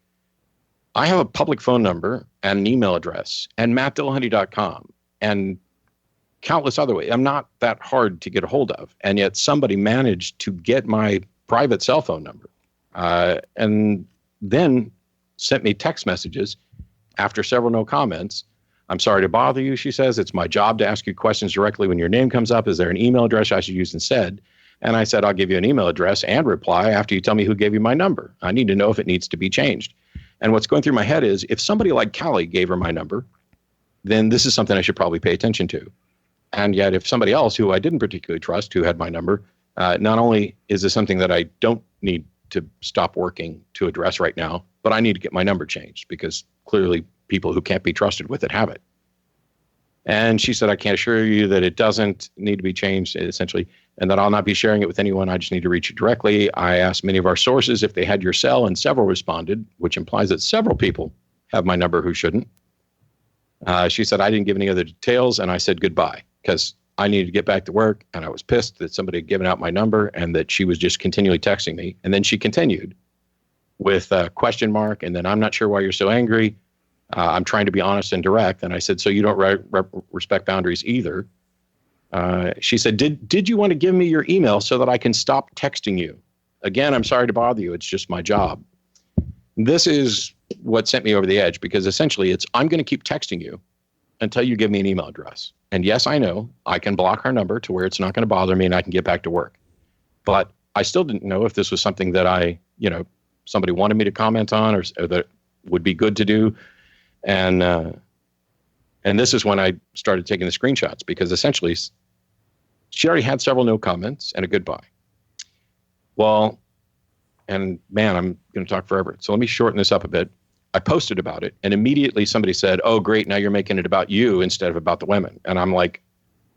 I have a public phone number and an email address and mattdillahunty.com and countless other ways. I'm not that hard to get a hold of. And yet somebody managed to get my private cell phone number and then sent me text messages after several no comments. I'm sorry to bother you, she says. It's my job to ask you questions directly when your name comes up. Is there an email address I should use instead? And I said, I'll give you an email address and reply after you tell me who gave you my number. I need to know if it needs to be changed. And what's going through my head is, if somebody like Callie gave her my number, then this is something I should probably pay attention to. And yet if somebody else who I didn't particularly trust, who had my number, not only is this something that I don't need to stop working to address right now, but I need to get my number changed because clearly people who can't be trusted with it have it. And she said, I can't assure you that it doesn't need to be changed, essentially, and that I'll not be sharing it with anyone. I just need to reach you directly. I asked many of our sources if they had your cell, and several responded, which implies that several people have my number who shouldn't. She said, I didn't give any other details, and I said goodbye because I needed to get back to work, and I was pissed that somebody had given out my number and that she was just continually texting me. And then she continued with a question mark, and then I'm not sure why you're so angry. I'm trying to be honest and direct. And I said, so you don't respect boundaries either. She said, did you want to give me your email so that I can stop texting you? Again, I'm sorry to bother you. It's just my job. This is what sent me over the edge, because essentially I'm going to keep texting you until you give me an email address. And yes, I know I can block her number to where it's not going to bother me and I can get back to work. But I still didn't know if this was something that somebody wanted me to comment on or that would be good to do. And this is when I started taking the screenshots, because essentially she already had several no comments and a goodbye. Well, and man, I'm going to talk forever. So let me shorten this up a bit. I posted about it, and immediately somebody said, oh, great, now you're making it about you instead of about the women. And I'm like,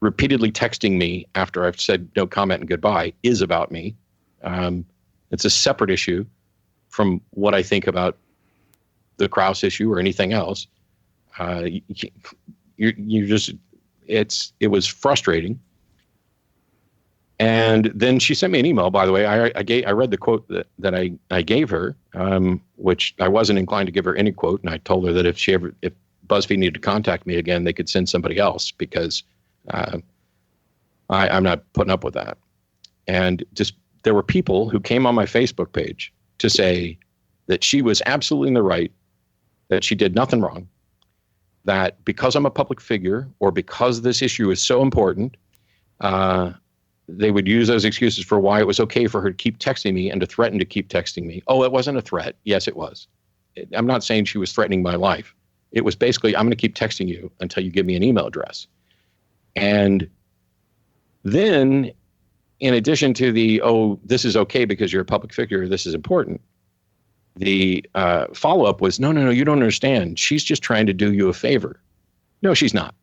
repeatedly texting me after I've said no comment and goodbye is about me. It's a separate issue from what I think about the Krauss issue or anything else. It was frustrating. And then she sent me an email, by the way. I read the quote that I gave her, which I wasn't inclined to give her any quote. And I told her that if BuzzFeed needed to contact me again, they could send somebody else, because I'm not putting up with that. And just there were people who came on my Facebook page to say that she was absolutely in the right, that she did nothing wrong, that because I'm a public figure or because this issue is so important, they would use those excuses for why it was okay for her to keep texting me and to threaten to keep texting me. Oh, it wasn't a threat. Yes, it was. I'm not saying she was threatening my life. It was basically, I'm going to keep texting you until you give me an email address. And then, in addition to this is okay because you're a public figure, this is important, the follow-up was, no, you don't understand. She's just trying to do you a favor. No, she's not.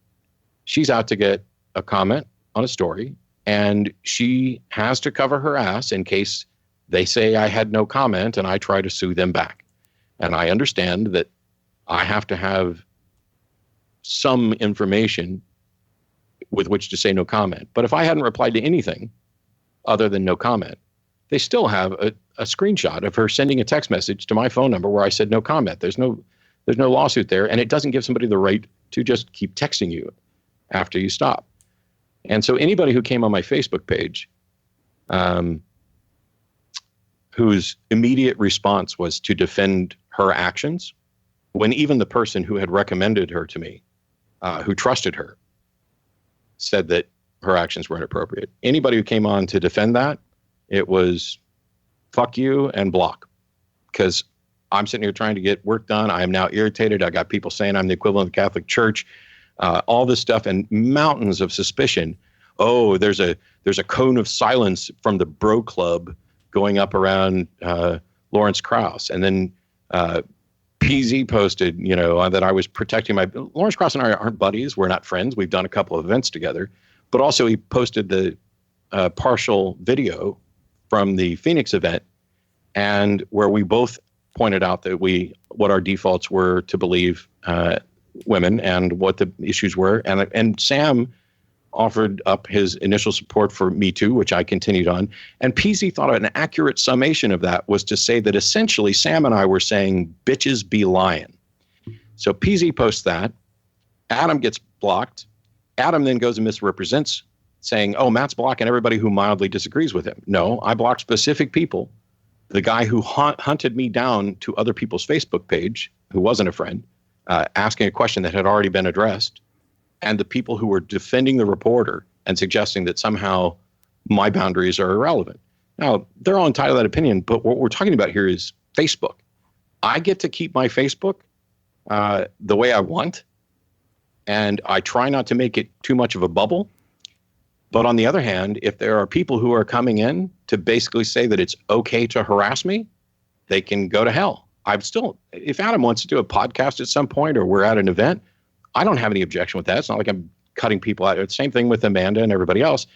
She's out to get a comment on a story, and she has to cover her ass in case they say I had no comment and I try to sue them back. And I understand that I have to have some information with which to say no comment. But if I hadn't replied to anything other than no comment, they still have a screenshot of her sending a text message to my phone number where I said no comment. There's no lawsuit there, and it doesn't give somebody the right to just keep texting you after you stop. And so anybody who came on my Facebook page, whose immediate response was to defend her actions, when even the person who had recommended her to me, who trusted her, said that her actions were inappropriate. Anybody who came on to defend that, it was fuck you and block. Because I'm sitting here trying to get work done. I am now irritated. I got people saying I'm the equivalent of the Catholic Church. All this stuff and mountains of suspicion. Oh, there's a cone of silence from the Bro Club going up around Lawrence Krauss. And then PZ posted, that I was protecting Lawrence Krauss and I aren't buddies. We're not friends. We've done a couple of events together. But also he posted the a partial video from the Phoenix event, and where we both pointed out that what our defaults were to believe women and what the issues were. And Sam offered up his initial support for Me Too, which I continued on. And PZ thought an accurate summation of that was to say that essentially Sam and I were saying, bitches be lying. So PZ posts that. Adam gets blocked. Adam then goes and misrepresents, saying, oh, Matt's blocking everybody who mildly disagrees with him. No, I blocked specific people. The guy who hunted me down to other people's Facebook page, who wasn't a friend, asking a question that had already been addressed, and the people who were defending the reporter and suggesting that somehow my boundaries are irrelevant. Now, they're all entitled to that opinion, but what we're talking about here is Facebook. I get to keep my Facebook the way I want, and I try not to make it too much of a bubble. But on the other hand, if there are people who are coming in to basically say that it's okay to harass me, they can go to hell. If Adam wants to do a podcast at some point, or we're at an event, I don't have any objection with that. It's not like I'm cutting people out. It's the same thing with Amanda and everybody else.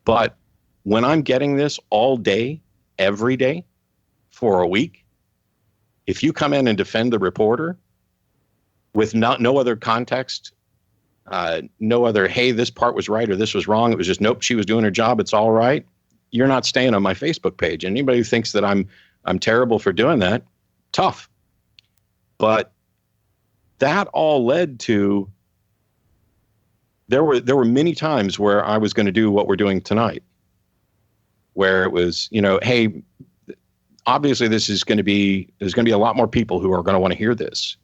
But when I'm getting this all day, every day, for a week, if you come in and defend the reporter with no other context, no other, hey, this part was right or this was wrong, it was just, nope, she was doing her job, it's all right, you're not staying on my Facebook page. And anybody who thinks that I'm terrible for doing that, tough. But that all led to, there were many times where I was going to do what we're doing tonight, where it was, hey, obviously there's going to be a lot more people who are going to want to hear this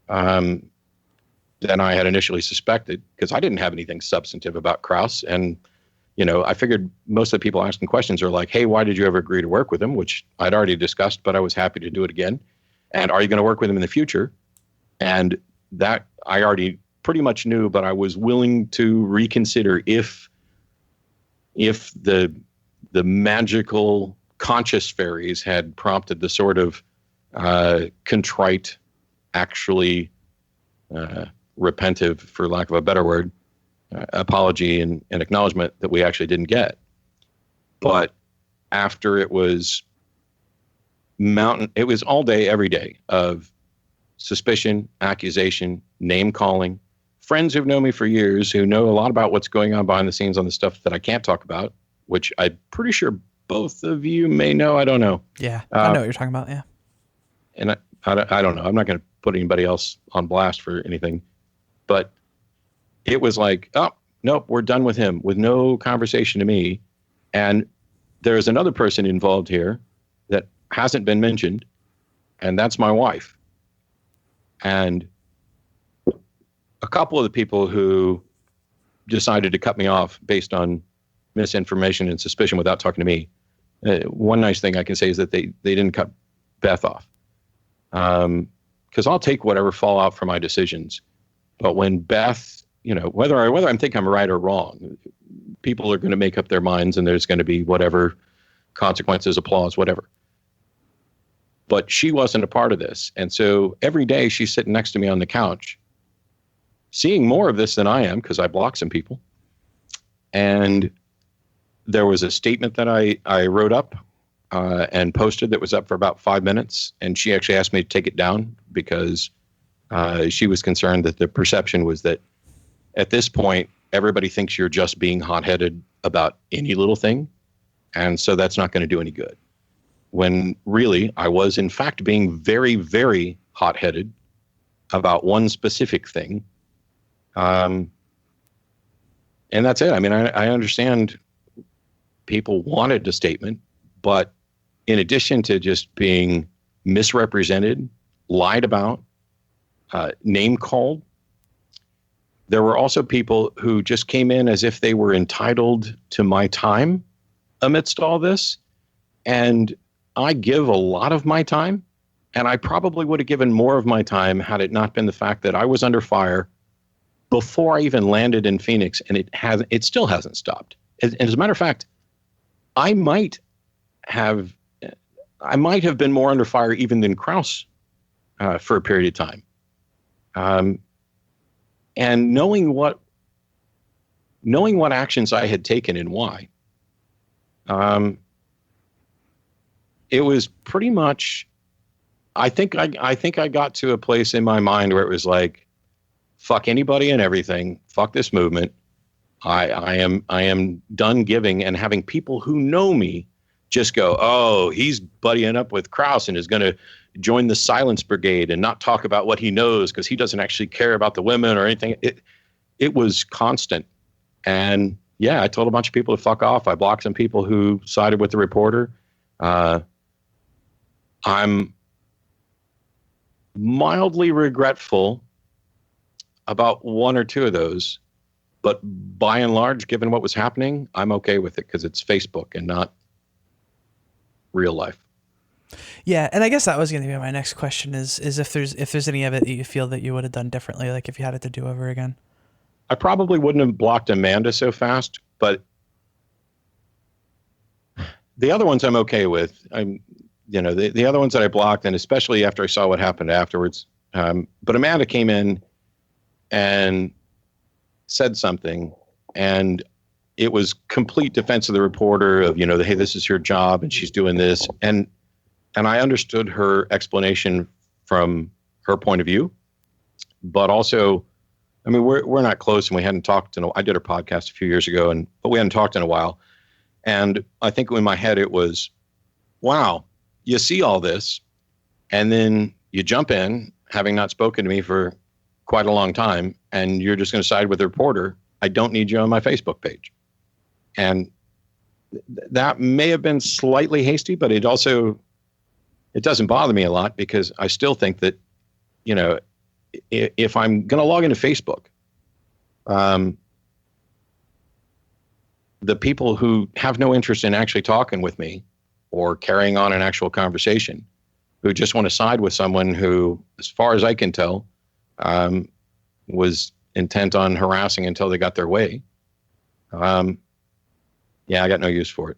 than I had initially suspected, because I didn't have anything substantive about Krauss. And, I figured most of the people asking questions are like, hey, why did you ever agree to work with him? Which I'd already discussed, but I was happy to do it again. And are you going to work with him in the future? And that I already pretty much knew, but I was willing to reconsider if the magical conscious fairies had prompted the sort of contrite, actually repentive, for lack of a better word, apology and acknowledgement that we actually didn't get. But after it was all day, every day of suspicion, accusation, name calling, friends who've known me for years, who know a lot about what's going on behind the scenes on the stuff that I can't talk about, which I'm pretty sure both of you may know. I don't know. Yeah, I know what you're talking about. Yeah. And I don't know. I'm not going to put anybody else on blast for anything, but it was like, oh, nope, we're done with him, with no conversation to me. And there's another person involved here that hasn't been mentioned, and that's my wife. And a couple of the people who decided to cut me off based on misinformation and suspicion without talking to me, one nice thing I can say is that they didn't cut Beth off. Because I'll take whatever fallout from my decisions. But when Beth, whether I'm thinking I'm right or wrong, people are going to make up their minds, and there's going to be whatever consequences, applause, whatever. But she wasn't a part of this. And so every day she's sitting next to me on the couch, seeing more of this than I am, because I block some people. And there was a statement that I wrote up and posted that was up for about 5 minutes. And she actually asked me to take it down because she was concerned that the perception was that at this point, everybody thinks you're just being hot-headed about any little thing. And so that's not going to do any good. When really I was in fact being very, very hot-headed about one specific thing. And that's it. I mean, I understand people wanted a statement, but in addition to just being misrepresented, lied about, name called, there were also people who just came in as if they were entitled to my time amidst all this. And I give a lot of my time, and I probably would have given more of my time had it not been the fact that I was under fire before I even landed in Phoenix, and it still hasn't stopped. And as a matter of fact, I might have been more under fire even than Krauss for a period of time. And knowing what actions I had taken and why, It was pretty much, I think I got to a place in my mind where it was like, fuck anybody and everything. Fuck this movement. I am done giving and having people who know me just go, oh, he's buddying up with Krauss and is going to join the silence brigade and not talk about what he knows because he doesn't actually care about the women or anything. It was constant. And yeah, I told a bunch of people to fuck off. I blocked some people who sided with the reporter. I'm mildly regretful about one or two of those, but by and large, given what was happening, I'm okay with it because it's Facebook and not real life. Yeah, and I guess that was going to be my next question is if there's any of it that you feel that you would have done differently, like if you had it to do over again. I probably wouldn't have blocked Amanda so fast, but the other ones I'm okay with. The other ones that I blocked, and especially after I saw what happened afterwards. But Amanda came in and said something, and it was complete defense of the reporter of, hey, this is her job and she's doing this. And I understood her explanation from her point of view, but also, I mean, we're not close and we hadn't talked I did her podcast a few years ago, but we hadn't talked in a while. And I think in my head it was, wow, you see all this and then you jump in, having not spoken to me for quite a long time, and you're just going to side with the reporter. I don't need you on my Facebook page. And that may have been slightly hasty, but it doesn't bother me a lot because I still think that, if I'm going to log into Facebook, the people who have no interest in actually talking with me or carrying on an actual conversation, who just want to side with someone who, as far as I can tell, was intent on harassing until they got their way. Yeah, I got no use for it.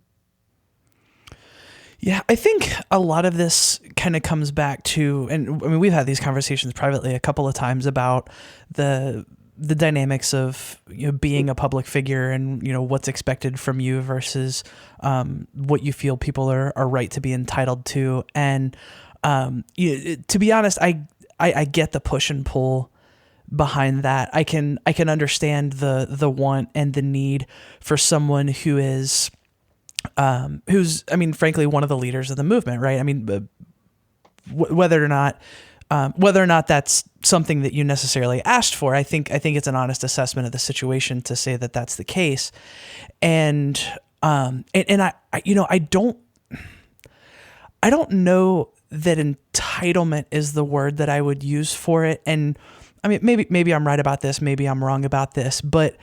Yeah, I think a lot of this kind of comes back to, and I mean, we've had these conversations privately a couple of times about the dynamics of being a public figure and what's expected from you versus what you feel people are right to be entitled to. And to be honest, I get the push and pull behind that. I can understand the want and the need for someone who is who's, I mean, frankly, one of the leaders of the movement, right? I mean, whether or not that's something that you necessarily asked for, I think it's an honest assessment of the situation to say that that's the case. And I don't know that entitlement is the word that I would use for it. And I mean, maybe I'm right about this, maybe I'm wrong about this, but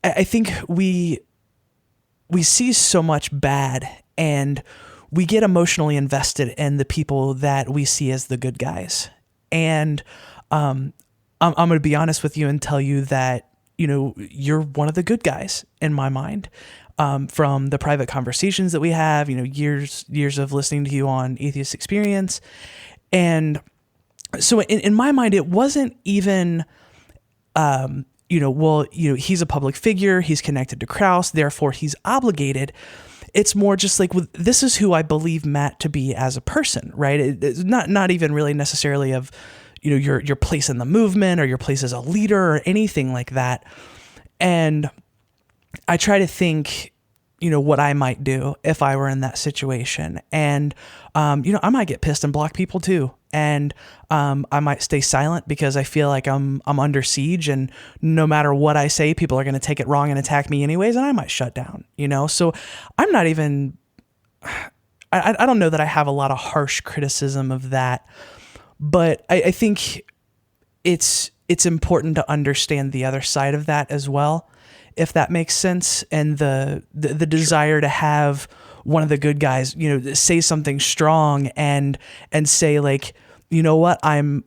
I think we see so much bad and we get emotionally invested in the people that we see as the good guys. And I'm going to be honest with you and tell you that, you're one of the good guys in my mind. From the private conversations that we have, years of listening to you on Atheist Experience. And so in my mind, it wasn't even, he's a public figure, he's connected to Krauss, therefore he's obligated. It's more just like, well, this is who I believe Matt to be as a person, right? It's not even really necessarily of, your place in the movement or your place as a leader or anything like that. And I try to think, what I might do if I were in that situation. And, I might get pissed and block people too. And I might stay silent because I feel like I'm under siege, and no matter what I say, people are going to take it wrong and attack me anyways, and I might shut down, So I'm not even, I don't know that I have a lot of harsh criticism of that, but I think it's important to understand the other side of that as well, if that makes sense. And the desire to have one of the good guys, say something strong and say like, what, I'm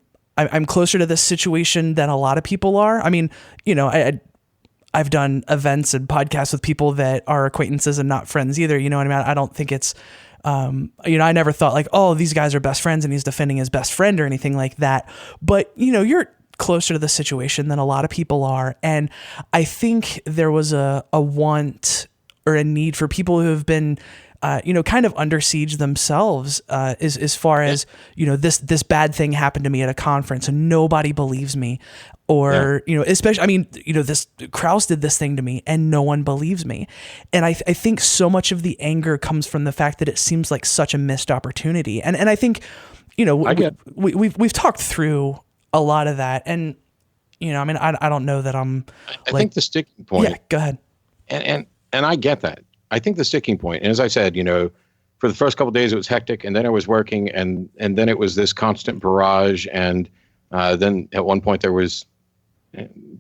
closer to this situation than a lot of people are. I mean, I've done events and podcasts with people that are acquaintances and not friends either. You know what I mean? I don't think it's, I never thought like, oh, these guys are best friends and he's defending his best friend or anything like that. But, you're closer to the situation than a lot of people are. And I think there was a want or a need for people who have been, kind of under siege themselves, as far as, this bad thing happened to me at a conference and nobody believes me. Or, especially, this Krauss did this thing to me and no one believes me. And I think so much of the anger comes from the fact that it seems like such a missed opportunity. And I think, we've talked through a lot of that. And, I don't know that I think the sticking point. Yeah, go ahead. And I get that. I think the sticking point, and as I said, for the first couple of days it was hectic, and then I was working, and then it was this constant barrage, and then at one point there was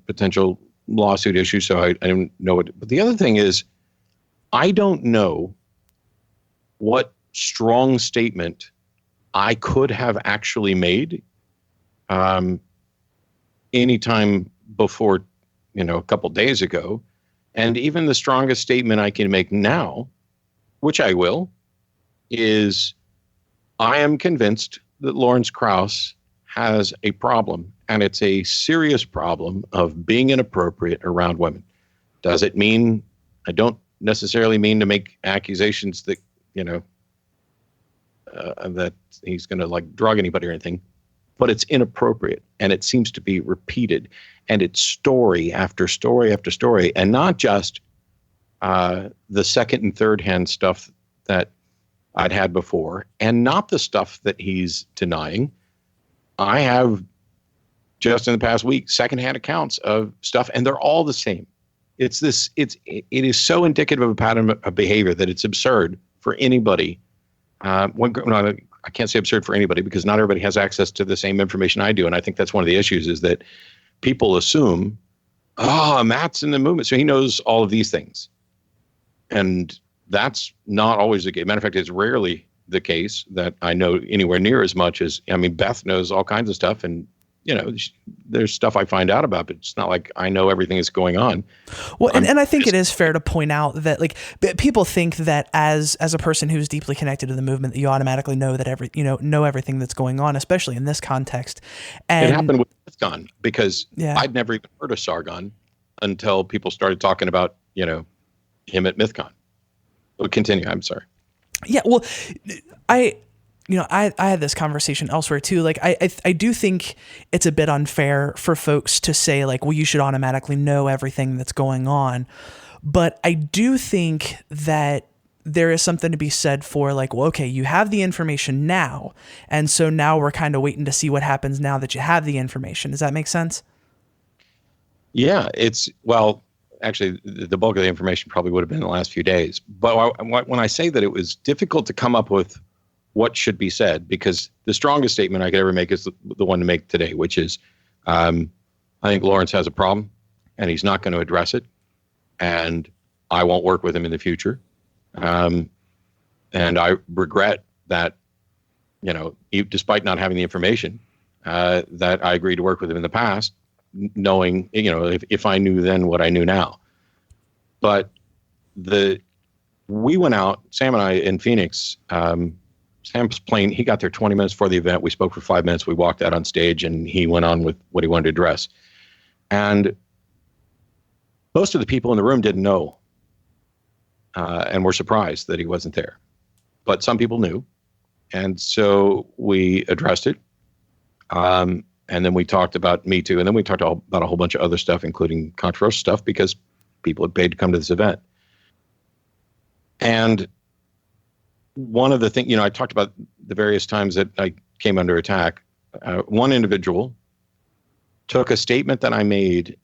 potential lawsuit issues, so I didn't know it. But the other thing is, I don't know what strong statement I could have actually made anytime before, a couple days ago. And even the strongest statement I can make now, which I will, is I am convinced that Lawrence Krauss has a problem, and it's a serious problem of being inappropriate around women. Does it mean, I don't necessarily mean to make accusations that, that he's going to drug anybody or anything, but it's inappropriate, and it seems to be repeated, and it's story after story after story, and not just the second and third hand stuff that I'd had before, and not the stuff that he's denying. I have, just in the past week, secondhand accounts of stuff, and they're all the same. It is so indicative of a pattern of behavior that it's absurd for anybody. I can't say absurd for anybody, because not everybody has access to the same information I do. And I think that's one of the issues, is that people assume, Matt's in the movement, so he knows all of these things. And that's not always the case. Matter of fact, it's rarely the case that I know anywhere near as much as, Beth knows all kinds of stuff, and there's stuff I find out about, but it's not like I know everything that's going on. Well, and I think it is fair to point out that people think that as a person who's deeply connected to the movement, that you automatically know that know everything that's going on, especially in this context. And it happened with Mythgon, because I'd never even heard of Sargon until people started talking about, him at Mythcon. But continue. I'm sorry. Yeah. Well, I had this conversation elsewhere too. I do think it's a bit unfair for folks to say you should automatically know everything that's going on. But I do think that there is something to be said for okay, you have the information now. And so now we're kind of waiting to see what happens now that you have the information. Does that make sense? Yeah, actually, the bulk of the information probably would have been in the last few days. But when I say that it was difficult to come up with what should be said, because the strongest statement I could ever make is the one to make today, which is, I think Lawrence has a problem, and he's not going to address it, and I won't work with him in the future. And I regret that, despite not having the information, that I agreed to work with him in the past, knowing, if I knew then what I knew now. But we went out, Sam and I, in Phoenix. Sam's plane, he got there 20 minutes before the event. We spoke for 5 minutes. We walked out on stage, and he went on with what he wanted to address. And most of the people in the room didn't know, and were surprised that he wasn't there. But some people knew. And so we addressed it. And then we talked about Me Too. And then we talked about a whole bunch of other stuff, including controversial stuff, because people had paid to come to this event. And one of the things, I talked about the various times that I came under attack. One individual took a statement that I made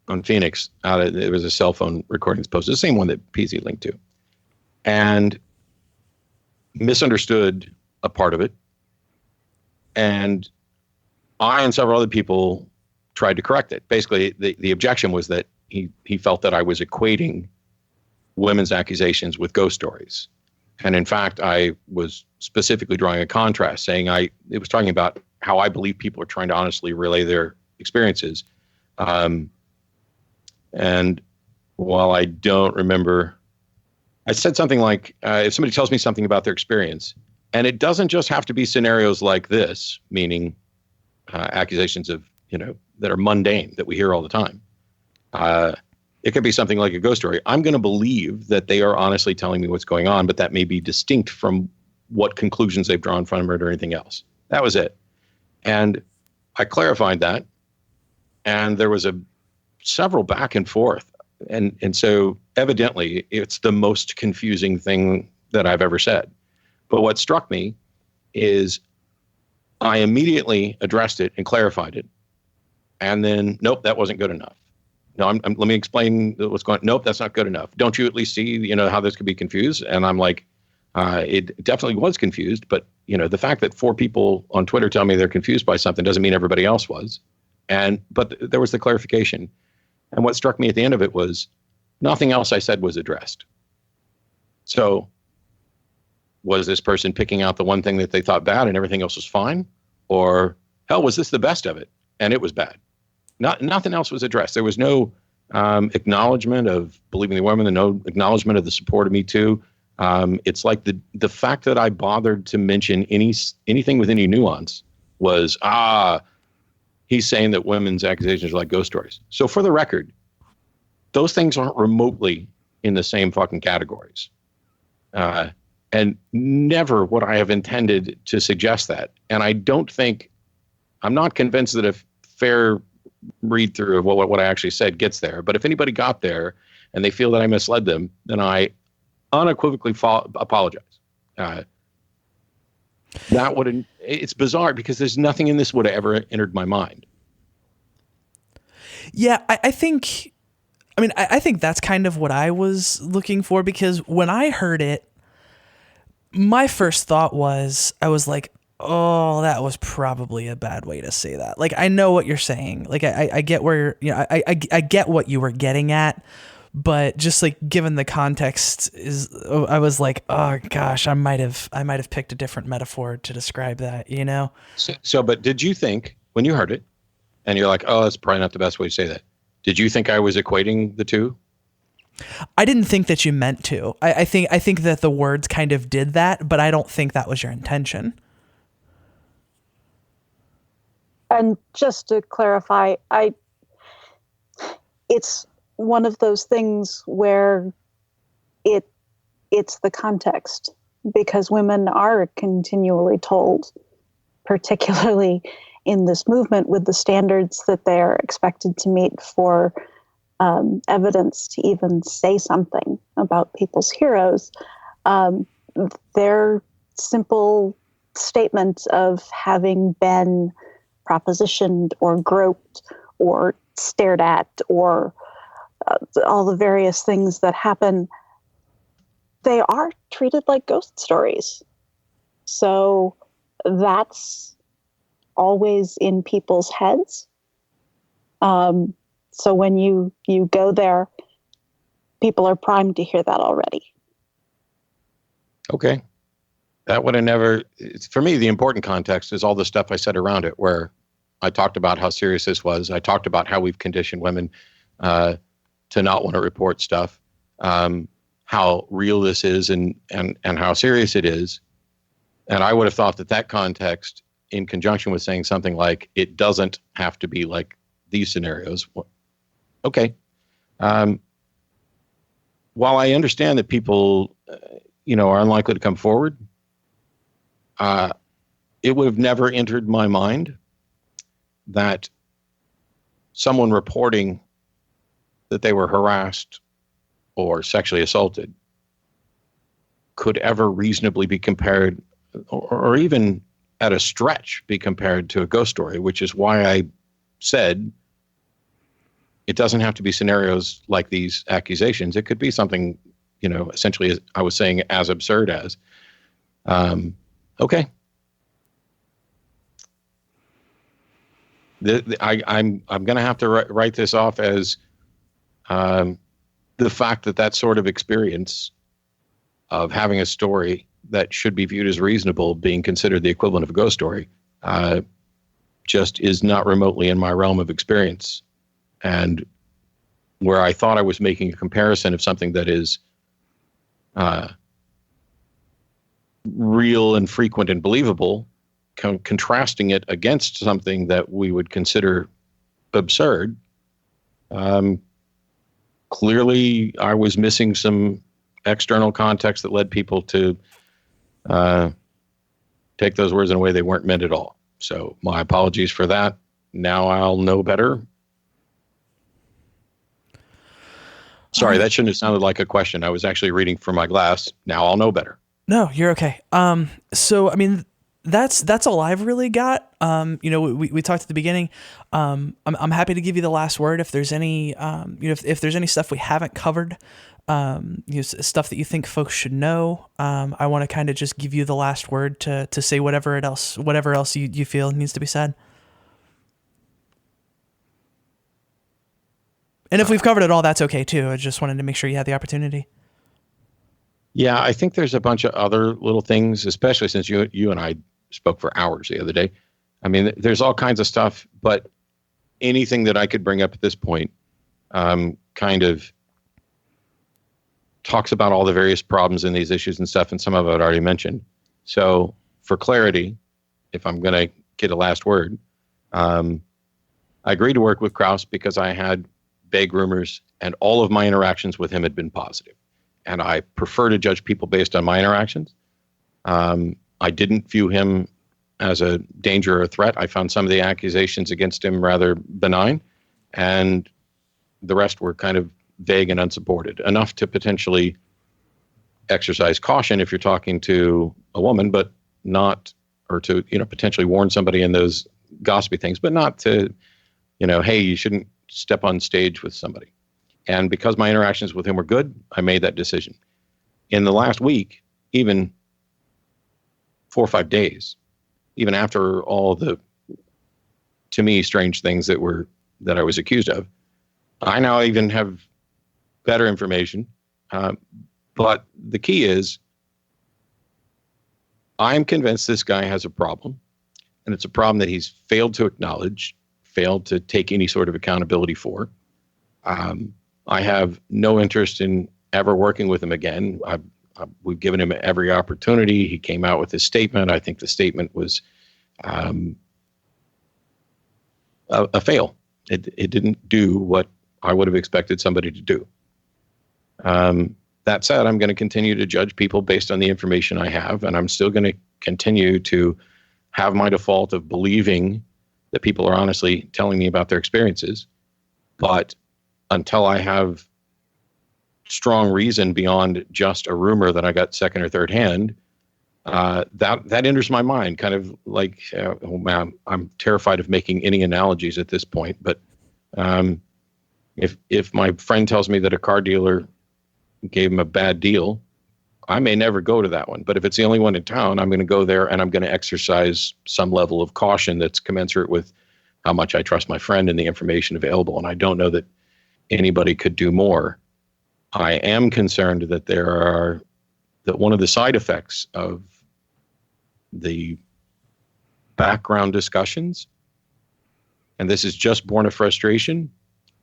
on Phoenix. It was a cell phone recordings post, the same one that PZ linked to, and misunderstood a part of it. And I and several other people tried to correct it. Basically, the objection was that he felt that I was equating women's accusations with ghost stories. And in fact, I was specifically drawing a contrast, saying it was talking about how I believe people are trying to honestly relay their experiences. And while I don't remember, I said something like, if somebody tells me something about their experience, and it doesn't just have to be scenarios like this, meaning accusations of, that are mundane, that we hear all the time. It could be something like a ghost story. I'm going to believe that they are honestly telling me what's going on, but that may be distinct from what conclusions they've drawn from it or anything else. That was it. And I clarified that. And there was several back and forth. And so evidently it's the most confusing thing that I've ever said. But what struck me is I immediately addressed it and clarified it. And then, nope, that wasn't good enough. No, let me explain what's going on. Nope, that's not good enough. Don't you at least see, how this could be confused? And I'm like, it definitely was confused. But, the fact that 4 people on Twitter tell me they're confused by something doesn't mean everybody else was. But there was the clarification. And what struck me at the end of it was nothing else I said was addressed. So was this person picking out the one thing that they thought bad and everything else was fine? Or, hell, was this the best of it? And it was bad. Nothing else was addressed. There was no acknowledgement of believing the women, and no acknowledgement of the support of Me Too. It's like the fact that I bothered to mention anything with any nuance was, he's saying that women's accusations are like ghost stories. So for the record, those things aren't remotely in the same fucking categories. And never would I have intended to suggest that. And I'm not convinced that a fair read through of what I actually said gets there. But if anybody got there and they feel that I misled them, then I unequivocally apologize. It's bizarre because there's nothing in this would have ever entered my mind. Yeah, I think that's kind of what I was looking for, because when I heard it, my first thought was, I was like, oh, that was probably a bad way to say that. Like, I know what you're saying. Like, I get where I get what you were getting at, but just like given the context, I was like, oh gosh, I might have picked a different metaphor to describe that, But did you think when you heard it, and you're like, oh, that's probably not the best way to say that, did you think I was equating the two? I didn't think that you meant to. I think that the words kind of did that, but I don't think that was your intention. And just to clarify, it's one of those things where it's the context, because women are continually told, particularly in this movement with the standards that they're expected to meet for evidence to even say something about people's heroes, their simple statement of having been propositioned or groped or stared at or all the various things that happen, they are treated like ghost stories. So that's always in people's heads. So when you go there, people are primed to hear that already. Okay. That would have never, for me, the important context is all the stuff I said around it, where I talked about how serious this was. I talked about how we've conditioned women to not want to report stuff, how real this is and how serious it is. And I would have thought that context, in conjunction with saying something like, it doesn't have to be like these scenarios. Okay. While I understand that people, are unlikely to come forward, it would have never entered my mind that someone reporting that they were harassed or sexually assaulted could ever reasonably be compared, or even at a stretch be compared to a ghost story, which is why I said it doesn't have to be scenarios like these accusations. It could be something, essentially, as I was saying, as absurd as. Okay. I'm going to have to write this off as the fact that sort of experience of having a story that should be viewed as reasonable being considered the equivalent of a ghost story just is not remotely in my realm of experience. And where I thought I was making a comparison of something that is real and frequent and believable, contrasting it against something that we would consider absurd, clearly I was missing some external context that led people to take those words in a way they weren't meant at all. So my apologies for that. Now I'll know better. Sorry, that shouldn't have sounded like a question. I was actually reading from my glass. Now I'll know better. No, you're okay. So, I mean, that's all I've really got. We talked at the beginning. I'm happy to give you the last word. If there's any, if there's any stuff we haven't covered, stuff that you think folks should know, I want to kind of just give you the last word to say whatever else you feel needs to be said. And if we've covered it all, that's okay too. I just wanted to make sure you had the opportunity. Yeah, I think there's a bunch of other little things, especially since you and I spoke for hours the other day. I mean, there's all kinds of stuff, but anything that I could bring up at this point kind of talks about all the various problems in these issues and stuff, and some of it I already mentioned. So for clarity, if I'm going to get a last word, I agreed to work with Krauss because I had vague rumors, and all of my interactions with him had been positive. And I prefer to judge people based on my interactions. I didn't view him as a danger or a threat. I found some of the accusations against him rather benign, and the rest were kind of vague and unsupported, enough to potentially exercise caution if you're talking to a woman, but not, or to, potentially warn somebody in those gossipy things, but not to, hey, you shouldn't step on stage with somebody. And because my interactions with him were good, I made that decision. In the last week, even 4 or 5 days, even after all the, to me, strange things that I was accused of, I now even have better information. But the key is, I'm convinced this guy has a problem, and it's a problem that he's failed to acknowledge, failed to take any sort of accountability for. I have no interest in ever working with him again. We've given him every opportunity. He came out with his statement. I think the statement was a fail. It didn't do what I would have expected somebody to do. That said, I'm going to continue to judge people based on the information I have, and I'm still going to continue to have my default of believing that people are honestly telling me about their experiences. But until I have strong reason beyond just a rumor that I got second or third hand, that enters my mind, kind of like, oh man, I'm terrified of making any analogies at this point. But if my friend tells me that a car dealer gave him a bad deal, I may never go to that one. But if it's the only one in town, I'm going to go there, and I'm going to exercise some level of caution that's commensurate with how much I trust my friend and the information available. And I don't know that anybody could do more. I am concerned that that one of the side effects of the background discussions, and this is just born of frustration,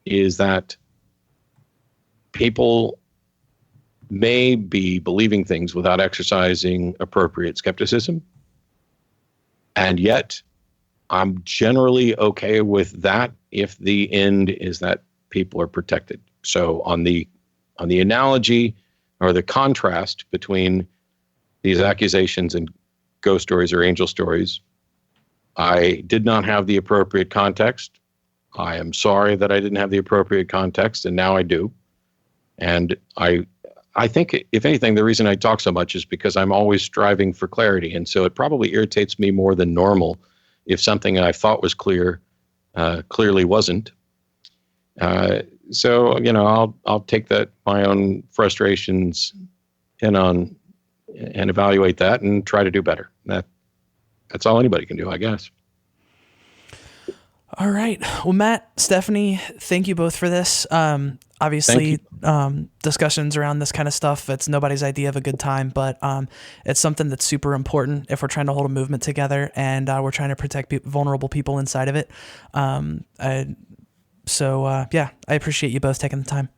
is that people may be believing things without exercising appropriate skepticism. And yet I'm generally okay with that if the end is that people are protected. So on the analogy or the contrast between these accusations and ghost stories or angel stories, I did not have the appropriate context. I am sorry that I didn't have the appropriate context, and now I do. And I think, if anything, the reason I talk so much is because I'm always striving for clarity. And so it probably irritates me more than normal if something I thought was clear clearly wasn't. So, I'll take that, my own frustrations in on, and evaluate that and try to do better. That's all anybody can do, I guess. All right. Well, Matt, Stephanie, thank you both for this. Obviously, discussions around this kind of stuff, it's nobody's idea of a good time, but it's something that's super important if we're trying to hold a movement together, and we're trying to protect vulnerable people inside of it. So I appreciate you both taking the time.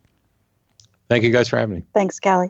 Thank you guys for having me. Thanks, Callie.